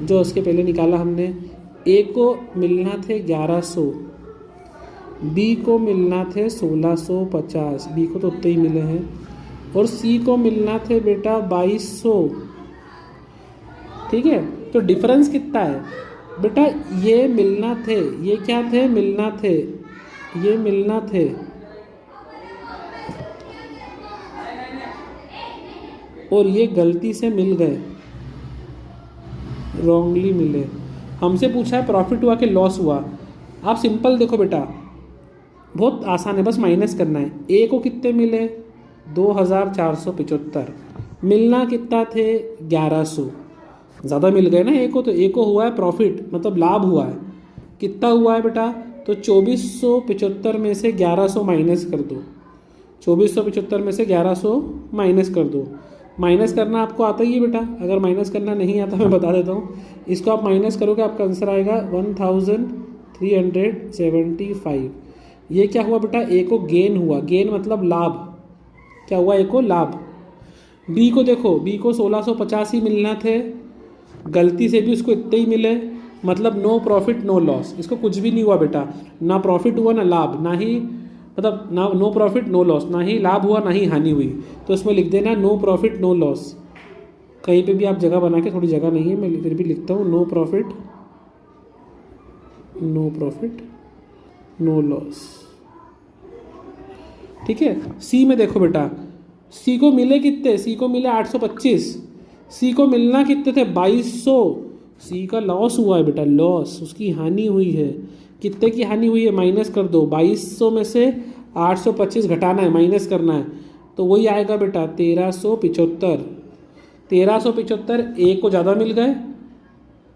जो उसके पहले निकाला हमने। ए को मिलना थे 1100, बी को मिलना थे 1650, बी को तो उतने ही मिले हैं, और सी को मिलना थे बेटा 2200। ठीक है, तो डिफरेंस कितना है बेटा? ये मिलना थे, ये क्या थे? मिलना थे, ये मिलना थे, और ये गलती से मिल गए, रॉन्गली मिले। हमसे पूछा है प्रॉफिट हुआ कि लॉस हुआ। आप सिंपल देखो बेटा, बहुत आसान है, बस माइनस करना है। ए को कितने मिले? 2475। मिलना कितना थे? 1100। ज़्यादा मिल गए ना ए को, तो ए को हुआ है प्रॉफिट, मतलब लाभ हुआ है। कितना हुआ है बेटा? तो 2475 में से 1100 माइनस कर दो। 2475 में से 1100 माइनस कर दो। माइनस करना आपको आता ही है बेटा, अगर माइनस करना नहीं आता मैं बता देता हूँ। इसको आप माइनस करोगे, आपका आंसर आएगा 1375। ये क्या हुआ बेटा? ए को गेन हुआ, गेन मतलब लाभ। क्या हुआ? ए को लाभ। बी को देखो, बी को 1650 ही मिलना थे, गलती से भी उसको इतने ही मिले, मतलब नो प्रॉफिट नो लॉस। इसको कुछ भी नहीं हुआ बेटा, ना प्रॉफिट हुआ ना लाभ, ना ही मतलब ना नो प्रॉफिट नो लॉस, ना ही लाभ हुआ ना ही हानि हुई। तो इसमें लिख देना नो प्रॉफिट नो लॉस। कहीं पे भी आप जगह बना के, थोड़ी जगह नहीं है मैं फिर भी लिखता हूँ नो प्रॉफिट नो लॉस। ठीक है। सी में देखो बेटा, सी को मिले कितने? सी को मिले 825। सी को मिलना कितने थे? 2200। सी का लॉस हुआ है बेटा, लॉस, उसकी हानि हुई है। कितने की हानि हुई है? माइनस कर दो। 2200 में से 825 घटाना है, माइनस करना है, तो वही आएगा बेटा 1375। 1375 ए को ज़्यादा मिल गए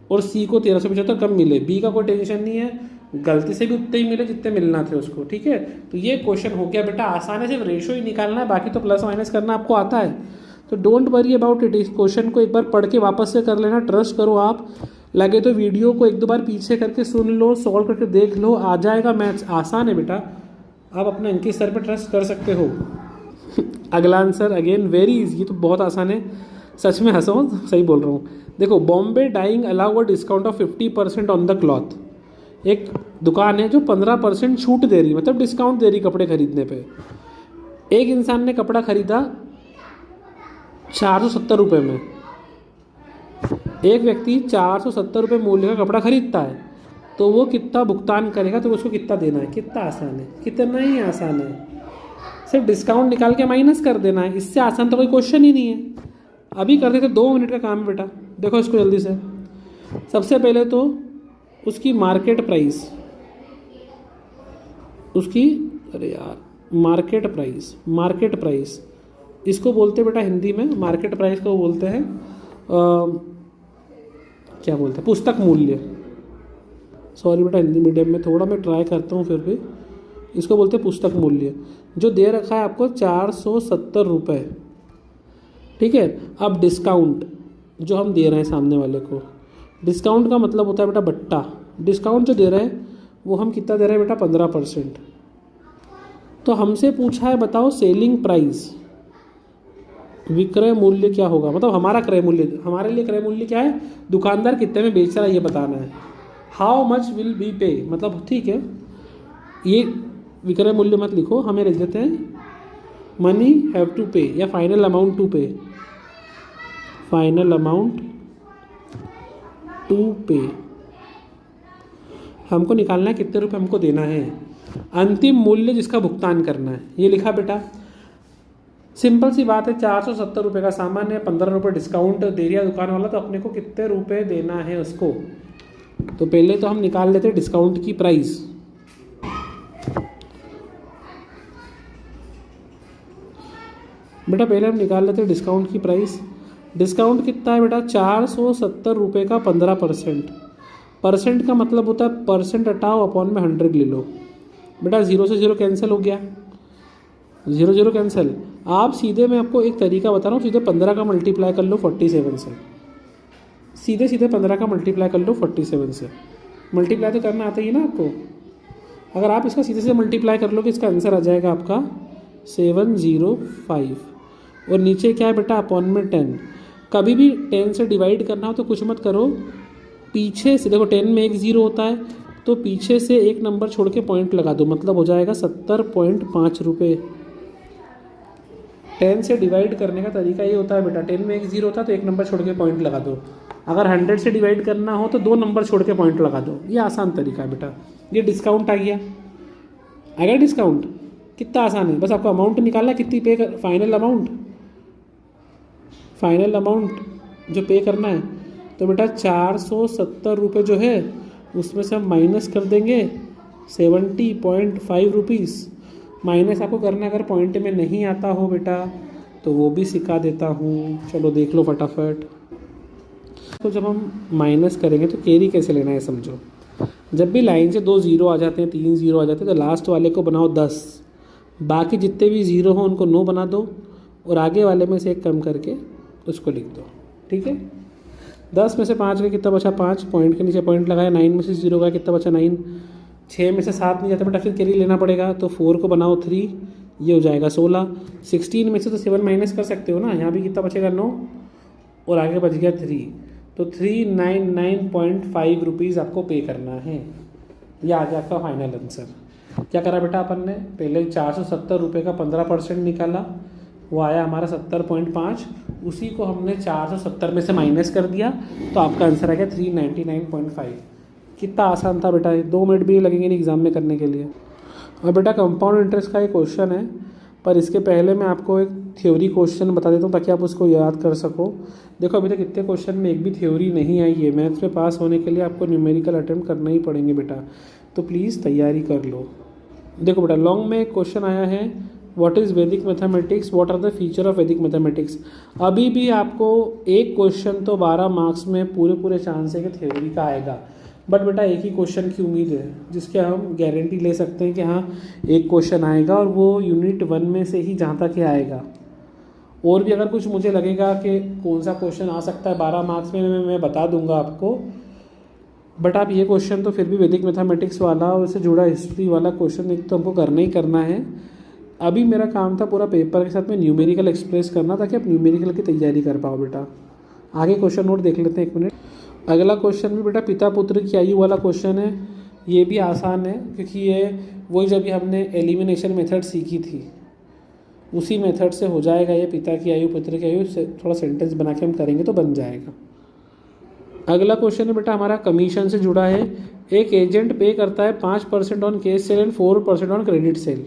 और सी को 1375 कम मिले। बी का कोई टेंशन नहीं है, गलती से भी उतने ही मिले जितने मिलना थे उसको। ठीक है, तो ये क्वेश्चन हो गया बेटा। आसान है, सिर्फ रेशो ही निकालना है, बाकी तो प्लस माइनस करना आपको आता है। तो डोंट वरी अबाउट इट। इस क्वेश्चन को एक बार पढ़ के वापस से कर लेना, ट्रस्ट करो आप। लगे तो वीडियो को एक दो बार पीछे करके सुन लो, सॉल्व करके देख लो, आ जाएगा। मैथ्स आसान है बेटा, आप अपने अंकित सर पे ट्रस्ट कर सकते हो। अगला आंसर अगेन वेरी इजी, तो बहुत आसान है, सच में हंसो, सही बोल रहा हूँ। देखो, Bombay Dyeing allow a discount of 50% on the cloth. एक दुकान है जो 15% छूट दे रही, मतलब डिस्काउंट दे रही कपड़े खरीदने पे। एक इंसान ने कपड़ा खरीदा 470 रुपये में। एक व्यक्ति 470 रुपये मूल्य का कपड़ा खरीदता है, तो वो कितना भुगतान करेगा? तो उसको कितना देना है? कितना आसान है, कितना ही आसान है, सिर्फ डिस्काउंट निकाल के माइनस कर देना है। इससे आसान तो कोई क्वेश्चन ही नहीं है। अभी कर देते, 2 मिनट का काम है बेटा। देखो इसको जल्दी से। सबसे पहले तो उसकी मार्केट प्राइस, उसकी, अरे यार, मार्केट प्राइस इसको बोलते हैं बेटा हिंदी में, मार्केट प्राइस को बोलते हैं क्या बोलते हैं? पुस्तक मूल्य। सॉरी बेटा, हिंदी मीडियम में थोड़ा मैं ट्राई करता हूँ, फिर भी इसको बोलते हैं पुस्तक मूल्य। जो दे रखा है आपको 470 रुपये। ठीक है। अब डिस्काउंट जो हम दे रहे हैं सामने वाले को, डिस्काउंट का मतलब होता है बेटा बट्टा। डिस्काउंट जो दे रहे हैं वो हम कितना दे रहे हैं बेटा? 15%। तो हमसे पूछा है बताओ सेलिंग प्राइस, विक्रय मूल्य क्या होगा, मतलब हमारा क्रय मूल्य, हमारे लिए क्रय मूल्य क्या है? दुकानदार कितने में बेच रहा है ये बताना है। हाउ मच विल बी पे, मतलब ठीक है, ये विक्रय मूल्य मत लिखो, हमें लिख देते हैं मनी हैव टू पे, या फाइनल अमाउंट टू पे, फाइनल अमाउंट टू पे। हमको निकालना है कितने रुपए हमको देना है, अंतिम मूल्य जिसका भुगतान करना है, ये लिखा बेटा। सिंपल सी बात है, 470 रुपये का सामान है, 15 रुपये डिस्काउंट दे दिया दुकान वाला, तो अपने को कितने रुपए देना है उसको। तो पहले तो हम निकाल लेते हैं डिस्काउंट की प्राइस। बेटा पहले हम निकाल लेते हैं डिस्काउंट की प्राइस। डिस्काउंट कितना है बेटा, 470 रुपये का 15%। परसेंट का मतलब होता है परसेंट हटाओ अपॉन में 100 ले लो। बेटा 0 से 0 कैंसिल हो गया, 0 0 कैंसिल। आप सीधे, मैं आपको एक तरीका बता रहा हूँ, सीधे 15 का मल्टीप्लाई कर लो 47 से। सीधे सीधे 15 का मल्टीप्लाई कर लो 47 से। मल्टीप्लाई तो करना आता ही है ना आपको। अगर आप इसका सीधे से मल्टीप्लाई कर लो कि इसका आंसर आ जाएगा आपका 705। और नीचे क्या है बेटा, अपॉन में 10। कभी भी 10 से डिवाइड करना हो तो कुछ मत करो, पीछे से देखो 10 में एक 0 होता है, तो पीछे से एक नंबर छोड़ के पॉइंट लगा दो, मतलब हो जाएगा 70.5 रुपये। 10 से डिवाइड करने का तरीका ये होता है बेटा, 10 में एक 0 होता है तो एक नंबर छोड़ के पॉइंट लगा दो। अगर 100 से डिवाइड करना हो तो 2 नंबर छोड़ के पॉइंट लगा दो। ये आसान तरीका है बेटा। ये डिस्काउंट आ गया, डिस्काउंट कितना आसान है। बस आपको अमाउंट निकालना है, कितनी पे कर, फाइनल अमाउंट जो पे करना है। तो बेटा 470 रुपये जो है उसमें से हम माइनस कर देंगे 70.5 रुपीज़। माइनस आपको करना अगर पॉइंट में नहीं आता हो बेटा तो वो भी सिखा देता हूँ, चलो देख लो फटाफट। तो जब हम माइनस करेंगे तो कैरी कैसे लेना है समझो। जब भी लाइन से 2 0 आ जाते हैं, 3 0 आ जाते हैं, तो लास्ट वाले को बनाओ 10, बाकी जितने भी 0 हों उनको 9 बना दो, और आगे वाले में से एक कम करके उसको लिख दो। ठीक है, 10 में से 5 का कितना बचा, 5, पॉइंट के नीचे पॉइंट लगाया। 9 में से 0 का कितना बचा, 9। 6 में से 7 नहीं जाता बेटा, फिर कैरी लेना पड़ेगा, तो 4 को बनाओ 3, ये हो जाएगा 16। 16 में से तो 7 माइनस कर सकते हो ना, यहाँ भी कितना बचेगा 9, और आगे बच गया 3। तो 399.5 रुपीज़ आपको पे करना है। ये आ गया आपका फाइनल आंसर। क्या करा बेटा अपन ने, पहले 470 रुपये का 15% निकाला, वो आया हमारा 70.5। उसी को हमने 470 में से माइनस कर दिया, तो आपका आंसर आ गया 399.5। कितना आसान था बेटा, 2 मिनट भी लगेंगे नहीं एग्ज़ाम में करने के लिए। और बेटा कंपाउंड इंटरेस्ट का एक क्वेश्चन है, पर इसके पहले मैं आपको एक थ्योरी क्वेश्चन बता देता हूँ ताकि आप उसको याद कर सको। देखो अभी तक इतने क्वेश्चन में एक भी थ्योरी नहीं आई है। मैथ्स में पास होने के लिए आपको न्यूमेरिकल अटेम्प्ट करना ही पड़ेंगे बेटा, तो प्लीज़ तैयारी कर लो। देखो बेटा लॉन्ग में एक क्वेश्चन आया है, what is Vedic mathematics, what are the feature of Vedic mathematics. अभी भी आपको एक क्वेश्चन तो 12 मार्क्स में पूरे चांस है कि थ्योरी का आएगा, बट बेटा एक ही क्वेश्चन की उम्मीद है जिसके हम गारंटी ले सकते हैं कि हाँ एक क्वेश्चन आएगा, और वो यूनिट 1 में से ही जहाँ तक आएगा। और भी अगर कुछ मुझे लगेगा कि कौन सा क्वेश्चन आ सकता है 12 मार्क्स में, मैं बता दूंगा आपको। बट आप ये क्वेश्चन तो फिर भी वैदिक मैथमेटिक्स वाला और उससे जुड़ा हिस्ट्री वाला क्वेश्चन एक तो हमको करना ही करना है। अभी मेरा काम था पूरा पेपर के साथ में न्यूमेरिकल एक्सप्रेस करना, ताकि आप न्यूमेरिकल की तैयारी कर पाओ बेटा। आगे क्वेश्चन नोट देख लेते हैं, 1 मिनट। अगला क्वेश्चन भी बेटा पिता पुत्र की आयु वाला क्वेश्चन है। ये भी आसान है क्योंकि ये वही जब हमने एलिमिनेशन मेथड सीखी थी उसी मेथड से हो जाएगा। ये पिता की आयु पुत्र की आयु से थोड़ा सेंटेंस बना के हम करेंगे तो बन जाएगा। अगला क्वेश्चन है बेटा हमारा कमीशन से जुड़ा है। एक एजेंट पे करता है 5% on cash cell and 4% on credit sale.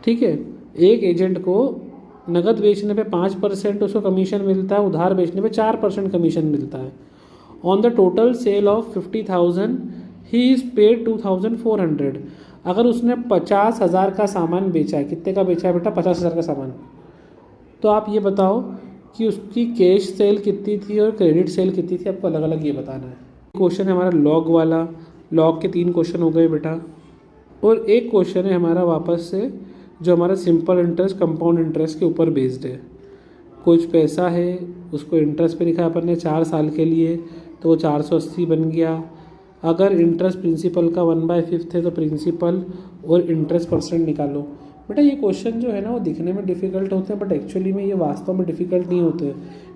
ठीक है, एक एजेंट को नगद बेचने पे 5% उसको कमीशन मिलता है, उधार बेचने पे 4% कमीशन मिलता है। On the total sale of 50,000 he is paid 2,400। अगर उसने 50,000 का सामान बेचा है, कितने का बेचा है बेटा, 50,000 का सामान, तो आप ये बताओ कि उसकी कैश सेल कितनी थी और क्रेडिट सेल कितनी थी, आपको अलग अलग ये बताना है। क्वेश्चन है हमारा लॉग वाला, लॉग के 3 क्वेश्चन हो गए बेटा। और एक क्वेश्चन है हमारा वापस से जो हमारा सिंपल इंटरेस्ट कंपाउंड इंटरेस्ट के ऊपर बेस्ड है। कुछ पैसा है उसको इंटरेस्ट पे लिखा अपन ने 4 साल के लिए, तो वो 480 बन गया। अगर इंटरेस्ट प्रिंसिपल का 1/5 है तो प्रिंसिपल और इंटरेस्ट परसेंट निकालो। बेटा ये क्वेश्चन जो है ना वो दिखने में डिफ़िकल्ट होते हैं, बट एक्चुअली में ये वास्तव में डिफ़िकल्ट नहीं होते हैं,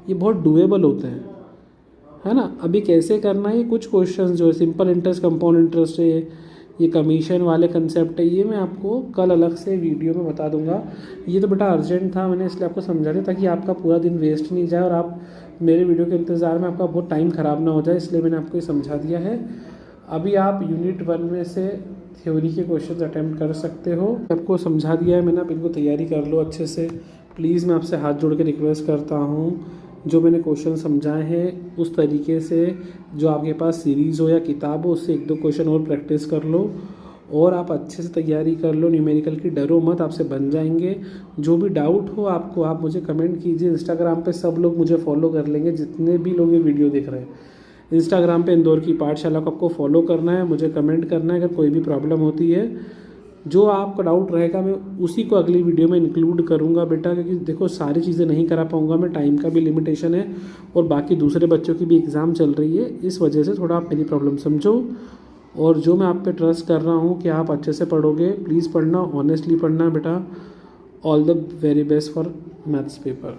ये बहुत डूएबल होते हैं, है ना। अभी कैसे करना है, कुछ क्वेश्चन जो है सिंपल इंटरेस्ट कंपाउंड इंटरेस्ट है, ये कमीशन वाले कंसेप्ट है, ये मैं आपको कल अलग से वीडियो में बता दूंगा। ये तो बेटा अर्जेंट था, मैंने इसलिए आपको समझा दिया ताकि आपका पूरा दिन वेस्ट नहीं जाए और आप मेरे वीडियो के इंतज़ार में आपका बहुत टाइम ख़राब ना हो जाए, इसलिए मैंने आपको ये समझा दिया है। अभी आप यूनिट 1 में से थ्योरी के क्वेश्चंस अटेम्प्ट कर सकते हो। आपको समझा दिया है मैंने, आप इनको तैयारी कर लो अच्छे से। प्लीज़ मैं आपसे हाथ जोड़ के रिक्वेस्ट करता हूँ, जो मैंने क्वेश्चन समझाए हैं उस तरीके से जो आपके पास सीरीज़ हो या किताब हो उससे 1-2 क्वेश्चन और प्रैक्टिस कर लो और आप अच्छे से तैयारी कर लो। न्यूमेरिकल की डरो मत, आपसे बन जाएंगे। जो भी डाउट हो आपको, आप मुझे कमेंट कीजिए। इंस्टाग्राम पे सब लोग मुझे फॉलो कर लेंगे, जितने भी लोग ये वीडियो देख रहे हैं। इंस्टाग्राम पे इंदौर की पाठशाला को आपको फॉलो करना है, मुझे कमेंट करना है अगर कोई भी प्रॉब्लम होती है। जो आपका डाउट रहेगा मैं उसी को अगली वीडियो में इंक्लूड करूंगा बेटा, क्योंकि देखो सारी चीज़ें नहीं करा पाऊंगा मैं, टाइम का भी लिमिटेशन है और बाकी दूसरे बच्चों की भी एग्ज़ाम चल रही है। इस वजह से थोड़ा आप मेरी प्रॉब्लम समझो, और जो मैं आप पे ट्रस्ट कर रहा हूँ कि आप अच्छे से पढ़ोगे, प्लीज़ पढ़ना, ऑनेस्टली पढ़ना बेटा। All the very best for maths paper.